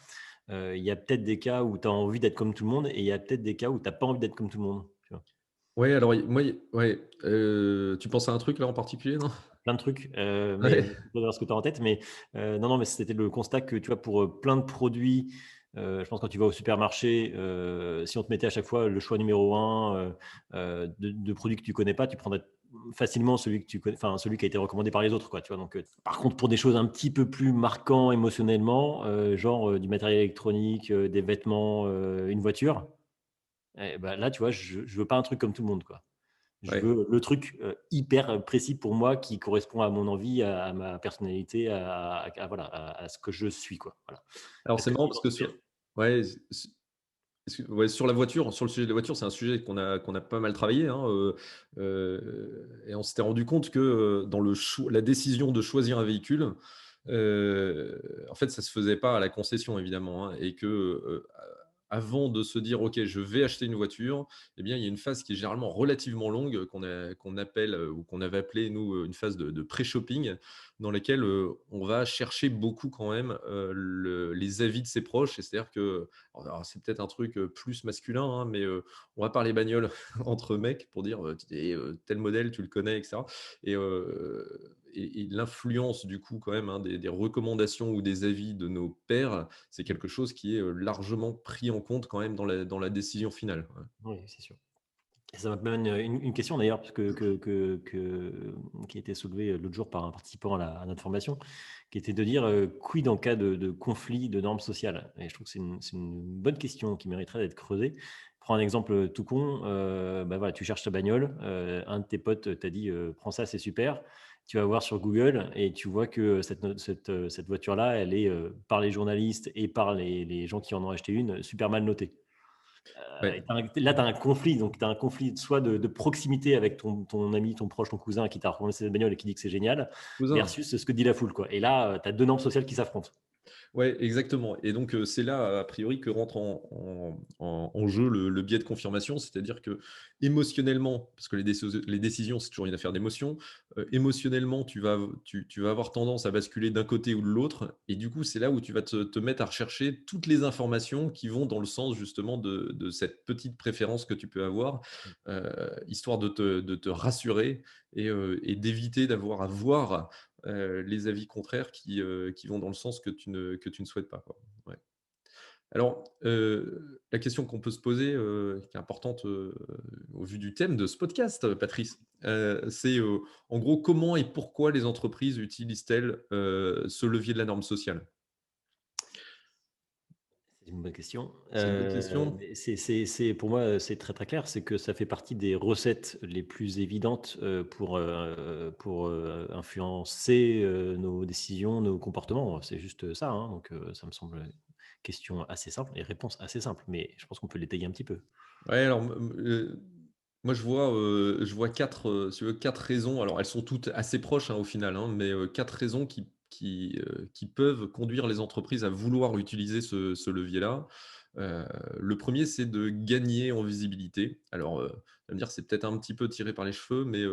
Speaker 3: il y a peut-être des cas où tu as envie d'être comme tout le monde et il y a peut-être des cas où tu n'as pas envie d'être comme tout le monde. Tu vois,
Speaker 2: Ouais, alors ouais, tu penses à un truc là en particulier, non?
Speaker 3: plein de trucs, mais
Speaker 2: Ouais.
Speaker 3: je sais pas ce que tu as en tête, mais non, non, mais c'était le constat que, tu vois, pour plein de produits, je pense quand tu vas au supermarché, si on te mettait à chaque fois le choix numéro un de produits que tu connais pas, tu prendrais facilement celui que tu connais, enfin celui qui a été recommandé par les autres, quoi, tu vois. Donc, par contre, pour des choses un petit peu plus marquants émotionnellement, genre du matériel électronique, des vêtements, une voiture, et ben là, tu vois, je veux pas un truc comme tout le monde, quoi. Je
Speaker 2: Ouais.
Speaker 3: veux le truc, hyper précis pour moi qui correspond à mon envie, à ma personnalité, voilà, à ce que je suis, quoi. Voilà.
Speaker 2: Alors
Speaker 3: Est-ce
Speaker 2: c'est
Speaker 3: que
Speaker 2: marrant
Speaker 3: tu
Speaker 2: parce que
Speaker 3: identifies?
Speaker 2: ouais, ouais, sur la voiture, sur le sujet de la voiture, c'est un sujet qu'on a pas mal travaillé, hein, et on s'était rendu compte que, dans la décision de choisir un véhicule, en fait, ça se faisait pas à la concession évidemment, hein, et que, avant de se dire: «OK, je vais acheter une voiture», eh bien, il y a une phase qui est généralement relativement longue, qu'on appelle, ou qu'on avait appelé nous, une phase de pré-shopping dans laquelle, on va chercher beaucoup quand même, les avis de ses proches. Et c'est-à-dire que alors c'est peut-être un truc, plus masculin, hein, mais on va parler bagnole entre mecs pour dire, «Eh, tel modèle, tu le connais?» et cetera. Et l'influence du coup quand même, hein, des recommandations ou des avis de nos pairs, c'est
Speaker 3: Mmh.
Speaker 2: quelque chose qui est, largement pris en compte quand même dans la décision finale. Ouais.
Speaker 3: Oui, c'est sûr. Et ça m'amène une question d'ailleurs, parce qui a été soulevée l'autre jour par un participant à notre formation, qui était de dire quid en cas de conflit de normes sociales. Et je trouve que c'est une bonne question qui mériterait d'être creusée. Prends un exemple tout con. Bah voilà, tu cherches ta bagnole, un de tes potes t'a dit prends ça, c'est super. Tu vas voir sur Google et tu vois que cette voiture-là, elle est par les journalistes et par les gens qui en ont acheté une, super mal notée.
Speaker 2: Ouais.
Speaker 3: Là, tu as un conflit. Donc, tu as un conflit soit de proximité avec ton ami, ton proche, ton cousin qui t'a recommandé cette bagnole et qui dit que c'est génial,
Speaker 2: Cousin.
Speaker 3: versus ce que dit la foule, quoi. Et là, tu as deux normes sociales qui s'affrontent.
Speaker 2: Ouais, exactement. Et donc, c'est là, a priori, que rentre en jeu le biais de confirmation. C'est-à-dire que émotionnellement, parce que les décisions, c'est toujours une affaire d'émotion, émotionnellement, tu vas avoir tendance à basculer d'un côté ou de l'autre. Et du coup, c'est là où tu vas te mettre à rechercher toutes les informations qui vont dans le sens justement de cette petite préférence que tu peux avoir, histoire de te rassurer et d'éviter d'avoir à voir les avis contraires qui vont dans le sens que tu ne souhaites pas, quoi. Ouais. Alors, la question qu'on peut se poser, qui est importante, au vu du thème de ce podcast, Patrice, c'est, en gros, comment et pourquoi les entreprises utilisent-elles, ce levier de la norme sociale?
Speaker 3: C'est une bonne question.
Speaker 2: C'est une bonne question.
Speaker 3: Mais pour moi, c'est très, très clair. C'est que ça fait partie des recettes les plus évidentes pour influencer nos décisions, nos comportements. C'est juste ça, hein. Donc, ça me semble une question assez simple et réponse assez simple. Mais je pense qu'on peut l'étayer un petit peu.
Speaker 2: Ouais, alors, moi je vois 4, si tu veux, 4 raisons. Alors elles sont toutes assez proches, hein, au final, hein, mais 4 raisons qui peuvent conduire les entreprises à vouloir utiliser ce levier-là. Heu, le premier, c'est de gagner en visibilité. Alors, tu vas me dire, c'est peut-être un petit peu tiré par les cheveux, mais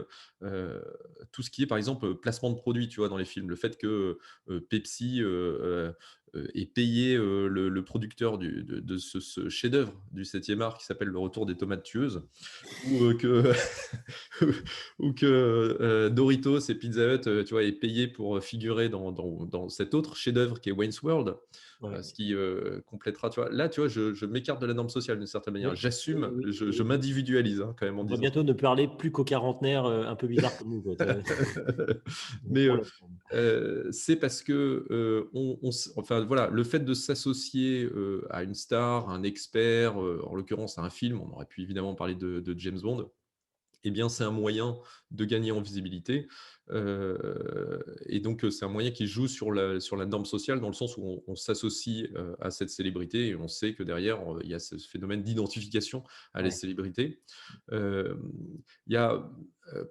Speaker 2: heu, tout ce qui est, par exemple, placement de produits, tu vois, dans les films. Le fait que, Pepsi, ait payé, le producteur de ce chef-d'œuvre du 7e art qui s'appelle Le Retour des tomates tueuses, ou que ou que, Doritos et Pizza Hut, tu vois, aient payé pour figurer dans cet autre chef-d'œuvre qui est Wayne's World.
Speaker 3: Ouais.
Speaker 2: Ce qui, complétera, tu vois? Là, tu vois, je m'écarte de la norme sociale d'une certaine
Speaker 3: Oui,
Speaker 2: manière.
Speaker 3: oui,
Speaker 2: J'assume,
Speaker 3: oui,
Speaker 2: je m'individualise, hein, quand même en
Speaker 3: on va
Speaker 2: disant ça.
Speaker 3: bientôt ne parler plus qu'aux quarantenaires un peu bizarres comme nous, quoi. Gros
Speaker 2: Mais,
Speaker 3: problème.
Speaker 2: c'est parce que, enfin voilà, le fait de s'associer, à une star, un expert, en l'occurrence à un film, on aurait pu évidemment parler de James Bond. Eh bien, c'est un moyen de gagner en visibilité. Et donc, c'est un moyen qui joue sur la norme sociale dans le sens où on s'associe à cette célébrité et on sait que derrière, il y a ce phénomène d'identification à la
Speaker 3: Ouais.
Speaker 2: célébrité. Euh, il y a,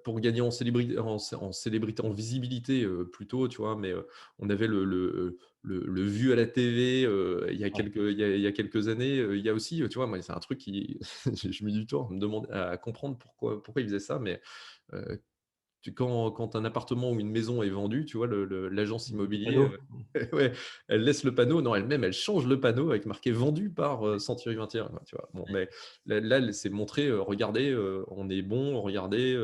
Speaker 2: pour gagner en célébrité, en célébrité, en visibilité plutôt, tu vois, mais on avait le vu à la TV
Speaker 3: Ouais.
Speaker 2: il y a quelques années. Il y a aussi, tu vois, moi, c'est un truc qui, je mets du temps à me demander, à comprendre pourquoi il faisait ça, mais euh, quand un appartement ou une maison est vendu, tu vois, l'agence
Speaker 3: Le
Speaker 2: immobilier,
Speaker 3: panneau.
Speaker 2: ouais, elle laisse le panneau, non, elle-même, elle change le panneau avec marqué vendu par Century 21, quoi, tu vois. Bon, mais là, c'est montré, regardez, on est bon, regardez,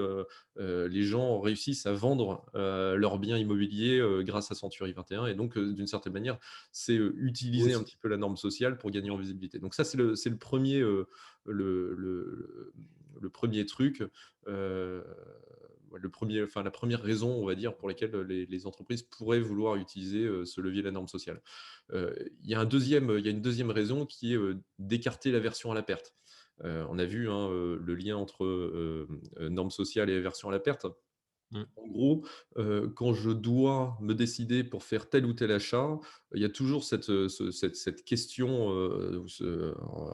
Speaker 2: les gens réussissent à vendre leurs biens immobiliers grâce à Century 21. Et donc, d'une certaine manière, c'est utiliser un
Speaker 3: Oui,
Speaker 2: petit peu la norme sociale pour gagner en visibilité. Donc ça, c'est le premier, le premier truc. euh, la première raison, on va dire, pour laquelle les entreprises pourraient vouloir utiliser ce levier de la norme sociale. Il y a une deuxième raison qui est d'écarter l'aversion à la perte. On a vu hein, le lien entre norme sociale et aversion à la perte.
Speaker 3: Mm.
Speaker 2: En gros, quand je dois me décider pour faire tel ou tel achat, il y a toujours cette question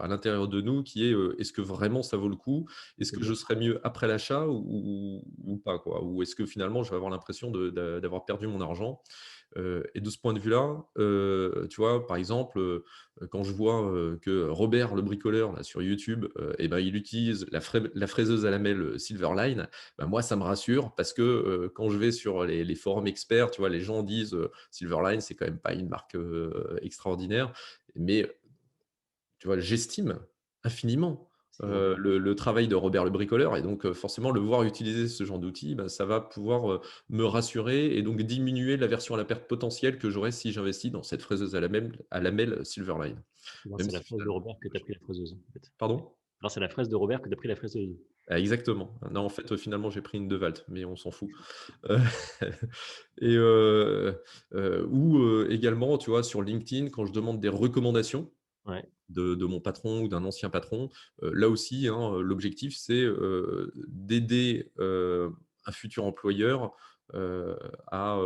Speaker 2: à l'intérieur de nous qui est est-ce que vraiment ça vaut le coup? Est-ce que je serais mieux après l'achat ou pas, quoi? Ou est-ce que finalement je vais avoir l'impression d'avoir perdu mon argent? Et de ce point de vue-là, tu vois, par exemple, quand je vois que Robert le bricoleur là, sur YouTube, eh ben, il utilise la fraiseuse à lamelles Silverline, ben, moi, ça me rassure parce que quand je vais sur les forums experts, tu vois, les gens disent Silverline, c'est quand même pas une marque extraordinaire, mais tu vois, j'estime infiniment le travail de Robert le bricoleur et donc forcément le voir utiliser ce genre d'outils, ben, ça va pouvoir me rassurer et donc diminuer l'aversion à la perte potentielle que j'aurais si j'investis dans cette fraiseuse à lamelles Silverline.
Speaker 3: Grâce
Speaker 2: Même
Speaker 3: à la
Speaker 2: si
Speaker 3: fraise de
Speaker 2: finalement,
Speaker 3: Robert que tu as pris la fraiseuse, en fait.
Speaker 2: pardon?
Speaker 3: Grâce à la fraise de Robert que tu as pris la fraiseuse.
Speaker 2: Ah, exactement. Non, en fait, finalement, j'ai pris une DeWalt, mais on s'en fout. Euh, et ou également, tu vois, sur LinkedIn, quand je demande des recommandations
Speaker 3: Ouais.
Speaker 2: de mon patron ou d'un ancien patron, là aussi, hein, l'objectif, c'est d'aider un futur employeur à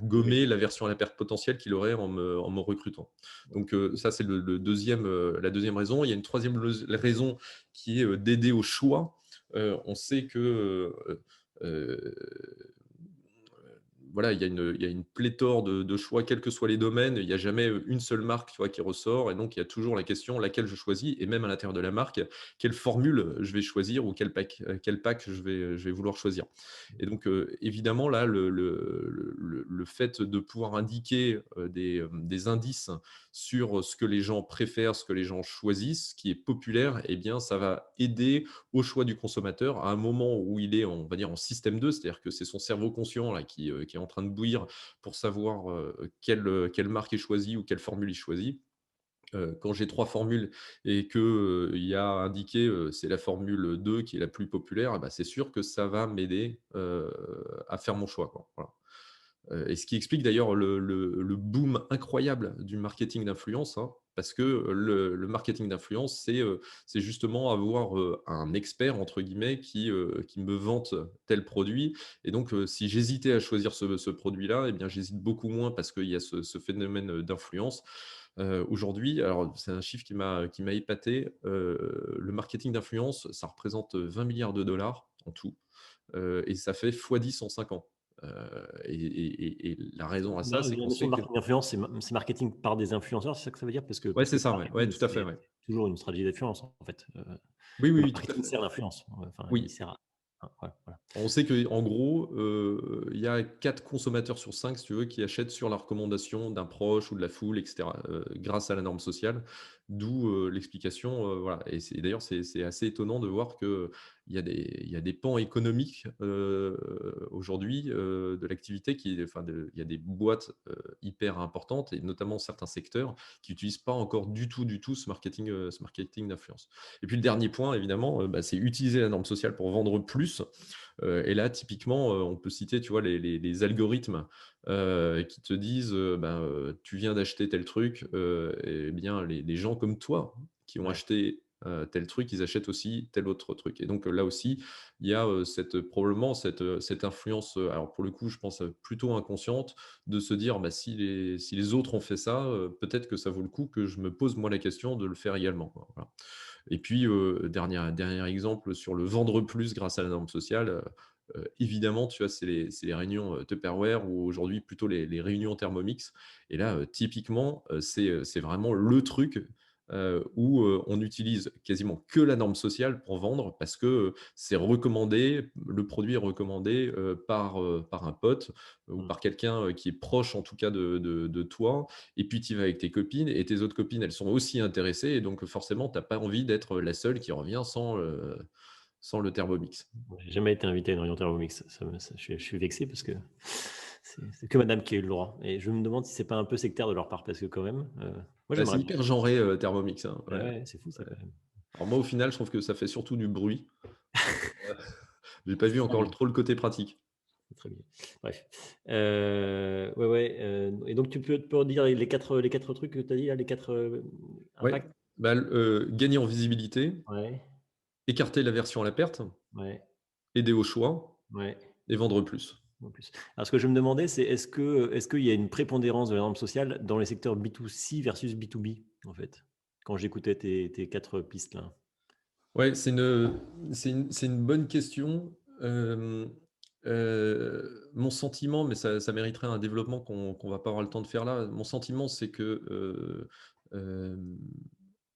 Speaker 2: gommer l'aversion à la perte potentielle qu'il aurait en me recrutant. Donc, ça, c'est la deuxième raison. Il y a une troisième raison qui est d'aider au choix. On sait que euh, voilà, il y a une pléthore de choix, quels que soient les domaines. Il n'y a jamais une seule marque, tu vois, qui ressort. Et donc, il y a toujours la question laquelle je choisis. Et même à l'intérieur de la marque, quelle formule je vais choisir ou quel pack je vais vouloir choisir. Et donc, évidemment, là, le fait de pouvoir indiquer des indices sur ce que les gens préfèrent, ce que les gens choisissent, ce qui est populaire, eh bien, ça va aider au choix du consommateur à un moment où il est, on va dire, en système 2, c'est-à-dire que c'est son cerveau conscient là, qui est en train de bouillir pour savoir quelle marque est choisie ou quelle formule il choisit. Quand j'ai trois formules et qu'il y a indiqué c'est la formule 2 qui est la plus populaire, eh ben, c'est sûr que ça va m'aider à faire mon choix, quoi. Voilà. Et ce qui explique d'ailleurs le boom incroyable du marketing d'influence, hein, parce que le marketing d'influence, c'est justement avoir un expert, entre guillemets, qui me vante tel produit. Et donc, si j'hésitais à choisir ce produit-là, eh bien, j'hésite beaucoup moins parce qu'il y a ce phénomène d'influence. Aujourd'hui, alors c'est un chiffre qui m'a épaté, le marketing d'influence, ça représente 20 milliards de dollars en tout, et ça fait x10 en 5 ans. Et la raison à ça, c'est
Speaker 3: La
Speaker 2: qu'on
Speaker 3: notion
Speaker 2: sait
Speaker 3: de
Speaker 2: que…
Speaker 3: marketing d'influence, c'est marketing par des influenceurs, c'est ça que ça veut dire? Parce
Speaker 2: Ouais,
Speaker 3: que
Speaker 2: c'est
Speaker 3: le
Speaker 2: ça, ouais, ouais,
Speaker 3: marketing,
Speaker 2: tout à fait,
Speaker 3: c'est
Speaker 2: ouais.
Speaker 3: toujours une stratégie d'influence, en fait.
Speaker 2: Oui, oui,
Speaker 3: Le
Speaker 2: oui, tout à
Speaker 3: marketing
Speaker 2: fait.
Speaker 3: sert l'influence. Enfin, il
Speaker 2: Oui,
Speaker 3: sert ouais, voilà.
Speaker 2: on sait qu'en gros, il y a 4 consommateurs sur 5, si tu veux, qui achètent sur la recommandation d'un proche ou de la foule, etc., grâce à la norme sociale, d'où l'explication. Voilà. Et d'ailleurs, c'est assez étonnant de voir qu'il il y a des pans économiques aujourd'hui de l'activité, il y a des boîtes hyper importantes, et notamment certains secteurs, qui n'utilisent pas encore du tout ce marketing d'influence. Et puis le dernier point, évidemment, bah, c'est utiliser la norme sociale pour vendre plus. Et là, typiquement, on peut citer, tu vois, les algorithmes qui te disent, tu viens d'acheter tel truc, et bien les gens comme toi qui ont
Speaker 3: Ouais.
Speaker 2: acheté tel truc, ils achètent aussi tel autre truc. Et donc là aussi, il y a probablement cette influence, alors pour le coup, je pense plutôt inconsciente, de se dire bah, si les autres ont fait ça, peut-être que ça vaut le coup que je me pose moi la question de le faire également, quoi. Voilà. Et puis, dernier exemple sur le vendre plus grâce à la norme sociale. Évidemment, tu vois, c'est les réunions Tupperware ou aujourd'hui plutôt les réunions Thermomix. Et là, typiquement, c'est vraiment le truc où on utilise quasiment que la norme sociale pour vendre parce que c'est recommandé, le produit est recommandé par un pote ou
Speaker 3: Mmh.
Speaker 2: par quelqu'un qui est proche en tout cas de toi. Et puis tu y vas avec tes copines et tes autres copines, elles sont aussi intéressées. Et donc forcément, tu n'as pas envie d'être la seule qui revient sans le Thermomix.
Speaker 3: J'ai jamais été invité à une réunion Thermomix. Je suis vexé parce que c'est que madame qui a eu le droit. Et je me demande si c'est pas un peu sectaire de leur part parce que quand même, moi
Speaker 2: Bah,
Speaker 3: j'aimerais
Speaker 2: c'est
Speaker 3: bien.
Speaker 2: hyper genré, Thermomix, hein,
Speaker 3: Ah
Speaker 2: ouais.
Speaker 3: ouais, c'est fou ça quand même.
Speaker 2: Alors moi, au final, je trouve que ça fait surtout du bruit. Heu, j'ai pas vu
Speaker 3: C'est très
Speaker 2: encore
Speaker 3: bien,
Speaker 2: trop le côté pratique.
Speaker 3: c'est très bien. Bref. Ouais, ouais, et donc tu peux redire les 4 trucs que tu as dit là, les 4
Speaker 2: Ouais,
Speaker 3: impacts?
Speaker 2: bah, gagner en visibilité,
Speaker 3: Ouais,
Speaker 2: écarter l'aversion à la perte,
Speaker 3: ouais,
Speaker 2: aider au choix
Speaker 3: ouais.
Speaker 2: et vendre plus.
Speaker 3: En plus. Alors ce que je me demandais, c'est est-ce qu'il y a une prépondérance de la norme sociale dans les secteurs B2C versus B2B, en fait? Quand j'écoutais tes 4 pistes là.
Speaker 2: Ouais, c'est une bonne question. Mon sentiment, mais ça mériterait un développement qu'on va pas avoir le temps de faire là. Mon sentiment, c'est que, hem,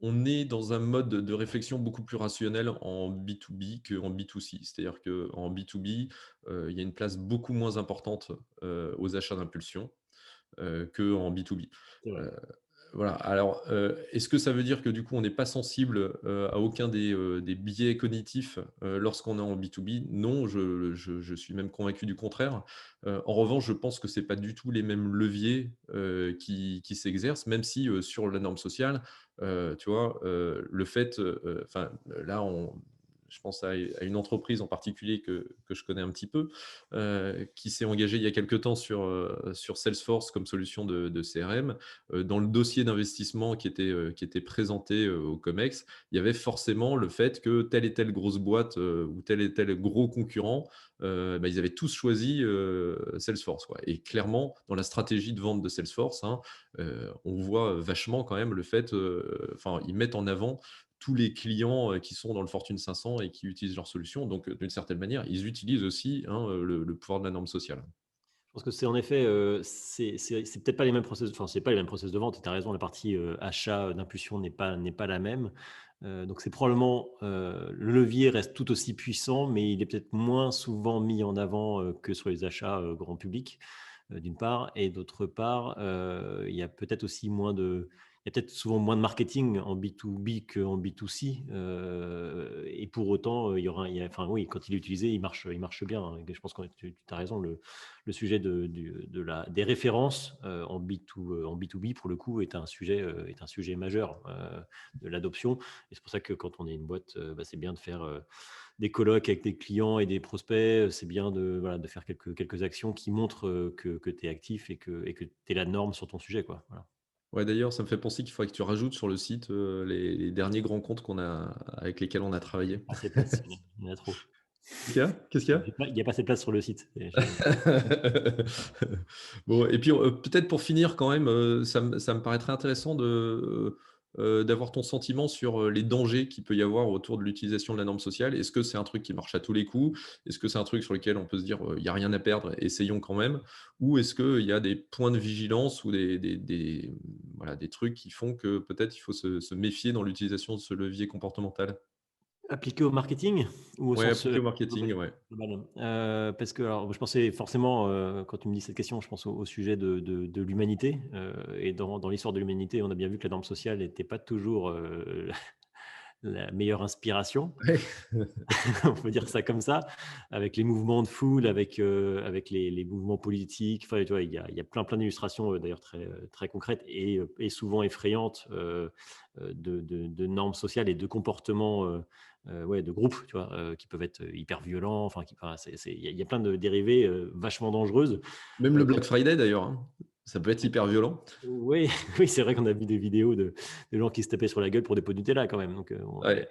Speaker 2: on est dans un mode de réflexion beaucoup plus rationnel en B2B qu'en B2C. C'est-à-dire qu'en B2B, il y a une place beaucoup moins importante, aux achats d'impulsion, qu'en B2B.
Speaker 3: C'est vrai.
Speaker 2: Voilà, alors, est-ce que ça veut dire que du coup on n'est pas sensible, à aucun des biais cognitifs, lorsqu'on est en B2B? Non, je suis même convaincu du contraire. En revanche, je pense que c'est pas du tout les mêmes leviers, qui s'exercent, même si, sur la norme sociale, tu vois, le fait, enfin, là je pense à une entreprise en particulier que je connais un petit peu, qui s'est engagée il y a quelque temps sur Salesforce comme solution de CRM. Dans le dossier d'investissement qui était présenté au COMEX, il y avait forcément le fait que telle et telle grosse boîte ou tel et tel gros concurrent, bah, ils avaient tous choisi Salesforce, quoi. Et clairement, dans la stratégie de vente de Salesforce, hein, on voit vachement quand même le fait, enfin, ils mettent en avant tous les clients qui sont dans le Fortune 500 et qui utilisent leur solution. Donc, d'une certaine manière, ils utilisent aussi hein, le pouvoir de la norme sociale.
Speaker 3: Je pense que c'est en effet, c'est peut-être pas les mêmes process, enfin, c'est pas les mêmes process de vente. Tu as raison, la partie, achat, d'impulsion n'est pas la même. Donc c'est probablement, le levier reste tout aussi puissant, mais il est peut-être moins souvent mis en avant, que sur les achats, grand public, d'une part et d'autre part, il y a peut-être aussi moins de il y a peut-être souvent moins de marketing en B2B qu'en B2C, et pour autant, il y a enfin oui, quand il est utilisé, il marche bien, hein, et je pense que tu as raison, le sujet des références en B2B, pour le coup, est un sujet majeur de l'adoption. Et c'est pour ça que quand on est une boîte, bah, c'est bien de faire des colloques avec des clients et des prospects. C'est bien voilà, de faire quelques actions qui montrent que tu es actif et que tu es la norme sur ton sujet, quoi. Voilà.
Speaker 2: Ouais, d'ailleurs, ça me fait penser qu'il faudrait que tu rajoutes sur le site les derniers grands comptes avec lesquels on a travaillé.
Speaker 3: Assez de place, il y en a trop.
Speaker 2: Qu'est-ce qu'il y a? Qu'est-ce qu'il y a?
Speaker 3: Il n'y a pas assez de place sur le site.
Speaker 2: Bon, et puis peut-être pour finir quand même, ça me paraîtrait intéressant d'avoir ton sentiment sur les dangers qu'il peut y avoir autour de l'utilisation de la norme sociale. Est-ce que c'est un truc qui marche à tous les coups? Est-ce que c'est un truc sur lequel on peut se dire il n'y a rien à perdre, essayons quand même? Ou est-ce qu'il y a des points de vigilance ou voilà, des trucs qui font que peut-être il faut se méfier dans l'utilisation de ce levier comportemental?
Speaker 3: Appliqué au marketing ou au
Speaker 2: Ouais,
Speaker 3: sens,
Speaker 2: appliqué au marketing,
Speaker 3: global?
Speaker 2: ouais.
Speaker 3: Global? Parce que alors je pensais forcément, quand tu me dis cette question, je pense au sujet de l'humanité, et dans l'histoire de l'humanité, on a bien vu que la norme sociale n'était pas toujours, la meilleure inspiration.
Speaker 2: Ouais.
Speaker 3: On peut dire ça comme ça, avec les mouvements de foule, avec les mouvements politiques. Enfin, tu vois, il y a plein d'illustrations, d'ailleurs très concrètes et souvent effrayantes, de normes sociales et de comportements, ouais, de groupes, tu vois, qui peuvent être hyper violents. Enfin, il y a plein de dérivés, vachement dangereuses.
Speaker 2: Même le
Speaker 3: Comme
Speaker 2: Black Friday d'ailleurs, hein. Ça peut être hyper violent.
Speaker 3: Oui, oui, c'est vrai qu'on a vu des vidéos de gens qui se tapaient sur la gueule pour des pots de Nutella quand même, donc bon,
Speaker 2: Ouais,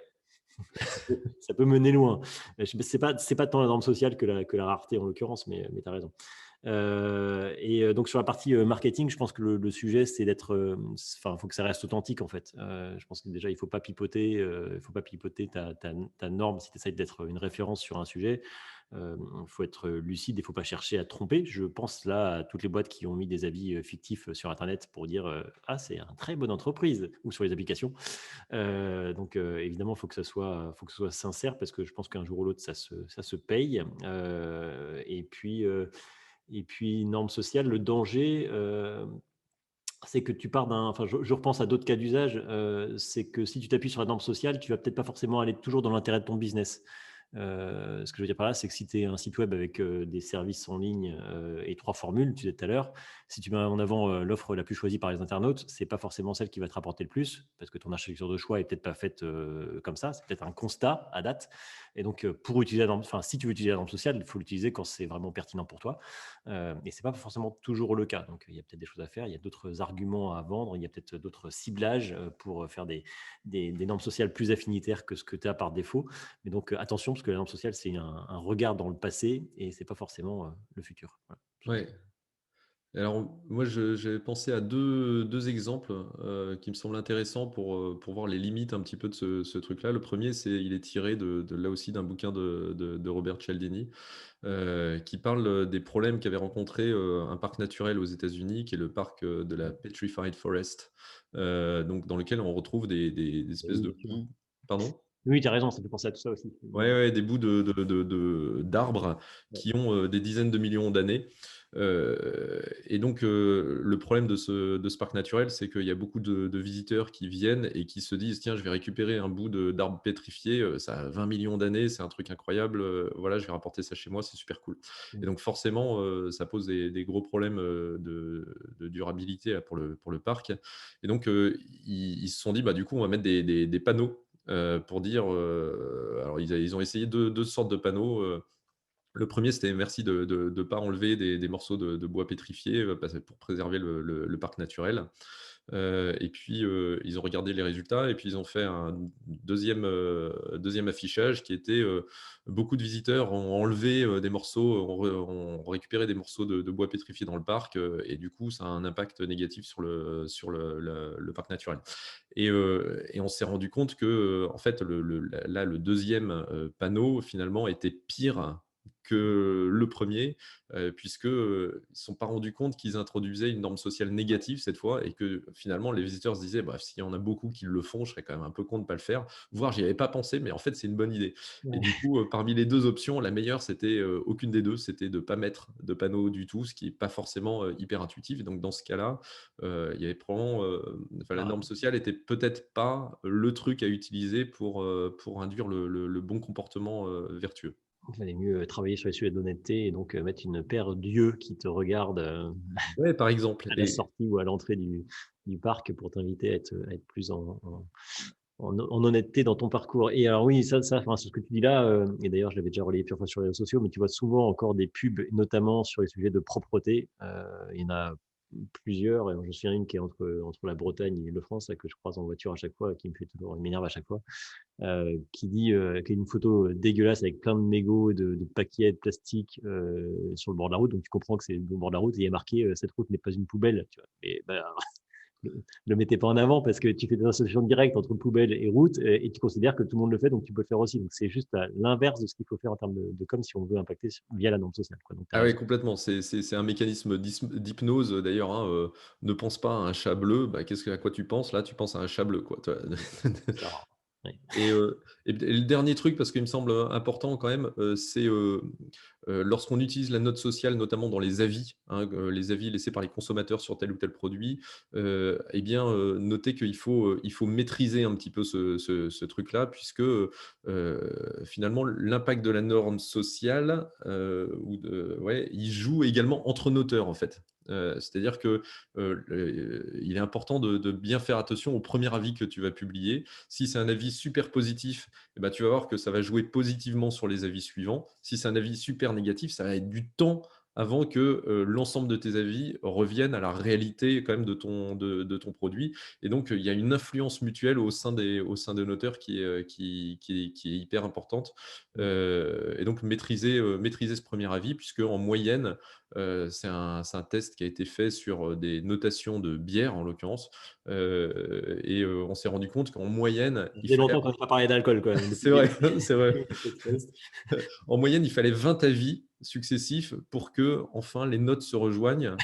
Speaker 3: ça peut mener loin. Je sais pas, c'est pas tant la norme sociale que la rareté en l'occurrence, mais tu as raison. Donc sur la partie, marketing, je pense que le sujet, c'est d'être, enfin, il faut que ça reste authentique, en fait. Je pense que déjà, il faut pas pipoter ta norme si tu essaies d'être une référence sur un sujet. Il faut être lucide, il faut pas chercher à tromper. Je pense là à toutes les boîtes qui ont mis des avis, fictifs, sur internet pour dire, «Ah, c'est une très bonne entreprise» ou sur les applications. Évidemment, il faut que ce soit sincère parce que je pense qu'un jour ou l'autre, ça se paye. Et puis, normes sociales, le danger, c'est que tu pars d'un. Enfin, je repense à d'autres cas d'usage. C'est que si tu t'appuies sur la norme sociale, tu vas peut-être pas forcément aller toujours dans l'intérêt de ton business. Ce que je veux dire par là, c'est que si tu es un site web avec, des services en ligne, et trois formules, tu disais tout à l'heure, si tu mets en avant, l'offre la plus choisie par les internautes, c'est pas forcément celle qui va te rapporter le plus, parce que ton architecture de choix est peut-être pas faite, comme ça. C'est peut-être un constat à date. Et donc, pour utiliser la norme, enfin, si tu veux utiliser la norme sociale, il faut l'utiliser quand c'est vraiment pertinent pour toi. Et c'est pas forcément toujours le cas. Donc, il y a peut-être des choses à faire, il y a d'autres arguments à vendre, il y a peut-être d'autres ciblages, pour faire des normes sociales plus affinitaires que ce que tu as par défaut. Mais donc, attention, parce que la norme sociale, c'est un regard dans le passé et c'est pas forcément, le futur. Voilà.
Speaker 2: ouais. Alors, moi, j'ai pensé à deux exemples qui me semblent intéressants pour voir les limites un petit peu de ce truc-là. Le premier, il est tiré là aussi d'un bouquin de Robert Cialdini, qui parle des problèmes qu'avait rencontré un parc naturel aux États-Unis, qui est le parc de la Petrified Forest, donc dans lequel on retrouve des espèces de
Speaker 3: Oui, tu vois.
Speaker 2: bouts. Pardon?
Speaker 3: Oui, tu as raison, ça fait penser à tout ça aussi.
Speaker 2: Ouais, ouais, des bouts d'arbres
Speaker 3: Ouais.
Speaker 2: qui ont des dizaines de millions d'années. Et donc, le problème de ce parc naturel, c'est qu'il y a beaucoup de visiteurs qui viennent et qui se disent, tiens, je vais récupérer un bout d'arbre pétrifié, ça a 20 millions d'années, c'est un truc incroyable, voilà, je vais rapporter ça chez moi, c'est super cool. Et
Speaker 3: Mmh.
Speaker 2: donc, forcément, ça pose des gros problèmes de durabilité là, pour le parc. Et donc, ils se sont dit, bah, du coup, on va mettre des panneaux pour dire, alors ils ont essayé deux sortes de panneaux. Le premier, c'était merci de ne pas enlever des morceaux de bois pétrifiés pour préserver le parc naturel. Et puis, ils ont regardé les résultats et puis ils ont fait un deuxième affichage qui était beaucoup de visiteurs ont enlevé des morceaux, ont récupéré des morceaux de bois pétrifié dans le parc et du coup, ça a un impact négatif sur le parc naturel. Et on s'est rendu compte que, en fait, le deuxième panneau, finalement, était pire que le premier, puisque, ils ne se sont pas rendus compte qu'ils introduisaient une norme sociale négative cette fois et que finalement les visiteurs se disaient: «Bah, s'il y en a beaucoup qui le font, je serais quand même un peu con de ne pas le faire, voire j'y avais pas pensé, mais en fait c'est une bonne idée». Et du
Speaker 3: Ouais.
Speaker 2: coup, parmi les 2 options, la meilleure c'était, aucune des 2, c'était de ne pas mettre de panneau du tout, ce qui est pas forcément, hyper intuitif. Et donc dans ce cas-là, il y avait probablement, enfin la
Speaker 3: Bah,
Speaker 2: norme sociale était peut-être pas le truc à utiliser pour induire le bon comportement, vertueux.
Speaker 3: il valait mieux, travailler sur les sujets d'honnêteté et donc, mettre une paire d'yeux qui te regardent,
Speaker 2: Ouais, par exemple.
Speaker 3: à la sortie ou à l'entrée du parc pour t'inviter à être plus en honnêteté dans ton parcours. Et alors oui, ça, enfin, c'est ce que tu dis là, et d'ailleurs je l'avais déjà relayé plusieurs fois sur les réseaux sociaux, mais tu vois souvent encore des pubs, notamment sur les sujets de propreté. Il y en a plusieurs, et je me souviens une qui est entre la Bretagne et l'Île-de-France, là, que je croise en voiture à chaque fois, qui me fait toujours, il m'énerve à chaque fois, qui est une photo dégueulasse avec plein de mégots, de paquets de plastique, sur le bord de la route. Donc tu comprends que c'est le bord de la route et il y a marqué, cette route n'est pas une poubelle. Tu vois. Et ben, le mettez pas en avant parce que tu fais des associations directes entre poubelle et route, et tu considères que tout le monde le fait, donc tu peux le faire aussi. Donc c'est juste l'inverse de ce qu'il faut faire en termes de com si on veut impacter via la norme sociale, quoi. Donc tu as
Speaker 2: Ah ouais,
Speaker 3: raison.
Speaker 2: complètement. C'est un mécanisme d'hypnose, d'ailleurs, hein, ne pense pas à un chat bleu, bah, à quoi tu penses? Là, tu penses à un chat bleu, quoi, tu vois?
Speaker 3: Ça, ouais.
Speaker 2: Et le dernier truc, parce qu'il me semble important quand même, c'est lorsqu'on utilise la note sociale, notamment dans les avis, hein, les avis laissés par les consommateurs sur tel ou tel produit, eh bien, notez qu'il faut maîtriser un petit peu ce truc-là, puisque finalement, l'impact de la norme sociale, ouais, il joue également entre noteurs, en fait. C'est-à-dire que il est important de bien faire attention au premier avis que tu vas publier. Si c'est un avis super positif, eh ben, tu vas voir que ça va jouer positivement sur les avis suivants. Si c'est un avis super négatif, ça va être du temps avant que l'ensemble de tes avis reviennent à la réalité quand même de ton produit. Et donc, il y a une influence mutuelle au sein des noteurs qui est hyper importante. Et donc, maîtriser ce premier avis, puisque en moyenne, c'est un test qui a été fait sur des notations de bière, en l'occurrence. Et on s'est rendu compte qu'en moyenne,
Speaker 3: Ça
Speaker 2: il
Speaker 3: faisait
Speaker 2: fallait…
Speaker 3: longtemps qu'on n'a pas parlé d'alcool quand même,
Speaker 2: C'est
Speaker 3: depuis
Speaker 2: vrai, c'est vrai.
Speaker 3: podcast.
Speaker 2: En moyenne, il fallait 20 avis successifs pour que, enfin, les notes se rejoignent,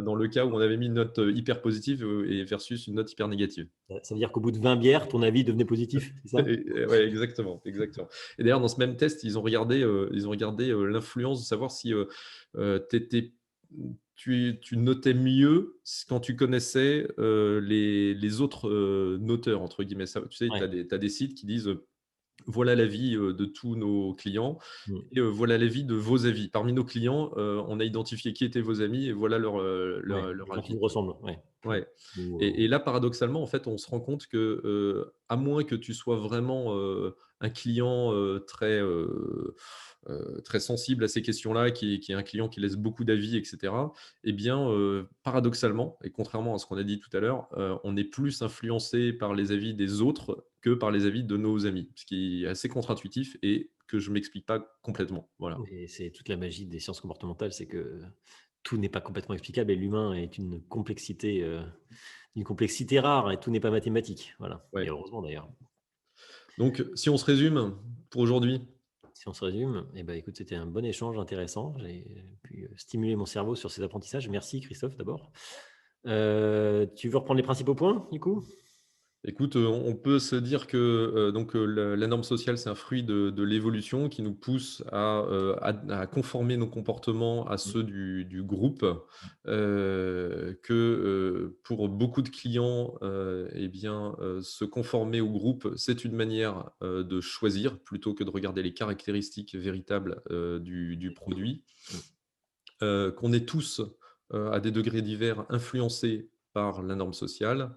Speaker 2: dans le cas où on avait mis une note hyper positive et versus une note hyper négative.
Speaker 3: Ça veut dire qu'au bout de 20 bières, ton avis devenait positif, c'est ça?
Speaker 2: Ouais, exactement, exactement. Et d'ailleurs, dans ce même test, ils ont regardé l'influence de savoir si tu notais mieux quand tu connaissais les autres noteurs, entre guillemets. Tu sais,
Speaker 3: Ouais.
Speaker 2: tu as des sites qui disent voilà l'avis de tous nos clients
Speaker 3: Mmh.
Speaker 2: et voilà l'avis de vos avis. Parmi nos clients, on a identifié qui étaient vos amis et voilà
Speaker 3: Ouais,
Speaker 2: leur
Speaker 3: les gens qui
Speaker 2: avis.
Speaker 3: nous ressemblent, ouais.
Speaker 2: Ouais.
Speaker 3: Ou
Speaker 2: Et là, paradoxalement, en fait, on se rend compte que, à moins que tu sois vraiment, un client, très sensible à ces questions-là, qui est un client qui laisse beaucoup d'avis et cetera, eh bien, paradoxalement et contrairement à ce qu'on a dit tout à l'heure, on est plus influencé par les avis des autres que par les avis de nos amis. Ce qui est assez contre-intuitif et que je ne m'explique pas complètement. Voilà.
Speaker 3: et c'est toute la magie des sciences comportementales, c'est que tout n'est pas complètement explicable et l'humain est une complexité rare et tout n'est pas mathématique, voilà, et
Speaker 2: Ouais.
Speaker 3: heureusement d'ailleurs.
Speaker 2: Donc si on se résume pour aujourd'hui.
Speaker 3: Si on se résume, eh ben, écoute, c'était un bon échange intéressant. J'ai pu, stimuler mon cerveau sur ces apprentissages. Merci Christophe d'abord. Tu veux reprendre les principaux points du coup?
Speaker 2: Écoute, on peut se dire que, donc, la norme sociale, c'est un fruit de l'évolution qui nous pousse à conformer nos comportements à
Speaker 3: Mmh,
Speaker 2: ceux du groupe. Pour beaucoup de clients, et bien, se conformer au groupe, c'est une manière, de choisir plutôt que de regarder les caractéristiques véritables, du produit.
Speaker 3: mmh,
Speaker 2: Qu'on est tous, à des degrés divers, influencés par la norme sociale,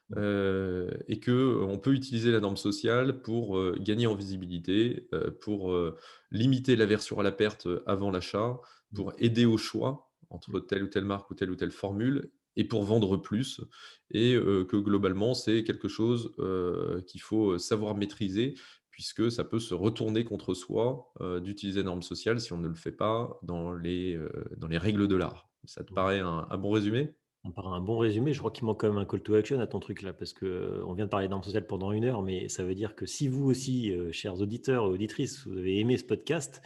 Speaker 3: mmh,
Speaker 2: et qu'on peut utiliser la norme sociale pour, gagner en visibilité, pour, limiter l'aversion à la perte, avant l'achat,
Speaker 3: mmh,
Speaker 2: pour aider au choix
Speaker 3: mmh.
Speaker 2: entre telle ou telle formule et pour vendre plus et que globalement, c'est quelque chose, qu'il faut, savoir maîtriser puisque ça peut se retourner contre soi, d'utiliser la norme sociale si on ne le fait pas dans les règles de l'art. Ça te paraît un bon résumé?
Speaker 3: Ça me paraît un bon résumé. Je crois qu'il manque quand même un call to action à ton truc là, parce que, on vient de parler d'armes sociales pendant 1 heure, mais ça veut dire que si vous aussi, chers auditeurs et auditrices, vous avez aimé ce podcast,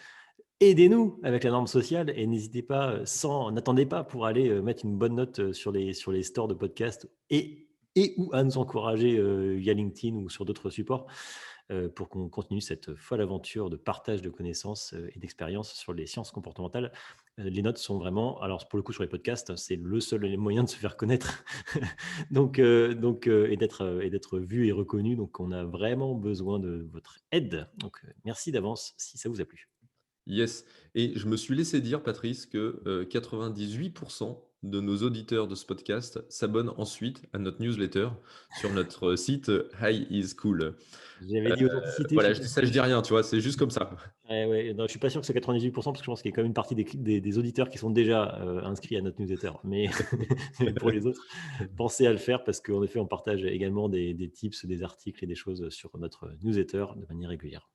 Speaker 3: aidez-nous avec la norme sociale et n'hésitez pas, n'attendez pas pour aller, mettre une bonne note, sur les stores de podcasts et ou à nous encourager, via LinkedIn ou sur d'autres supports, pour qu'on continue cette folle aventure de partage de connaissances, et d'expériences sur les sciences comportementales. Les notes sont vraiment, alors pour le coup sur les podcasts, c'est le seul moyen de se faire connaître et d'être vu et reconnu, donc on a vraiment besoin de votre aide. Donc, merci d'avance si ça vous a plu.
Speaker 2: Yes, et je me suis laissé dire, Patrice, que 98 de nos auditeurs de ce podcast s'abonnent ensuite à notre newsletter sur notre site Hi is Cool.
Speaker 3: J'avais dit authenticité, je
Speaker 2: Voilà,
Speaker 3: sais pas.
Speaker 2: je dis rien, tu vois, c'est juste comme ça.
Speaker 3: Ouais, ouais, non, je suis pas sûr que c'est 98 parce que je pense qu'il y a quand même une partie des auditeurs qui sont déjà, inscrits à notre newsletter. Mais mais pour les autres, pensez à le faire parce qu'en effet, on partage également des tips, des articles et des choses sur notre newsletter de manière régulière.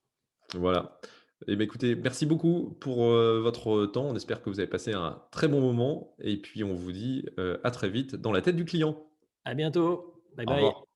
Speaker 2: Voilà. Et bien, écoutez, merci beaucoup pour votre temps. On espère que vous avez passé un très bon moment et puis on vous dit à très vite dans la tête du client.
Speaker 3: À bientôt. Bye
Speaker 2: Au
Speaker 3: bye.
Speaker 2: revoir.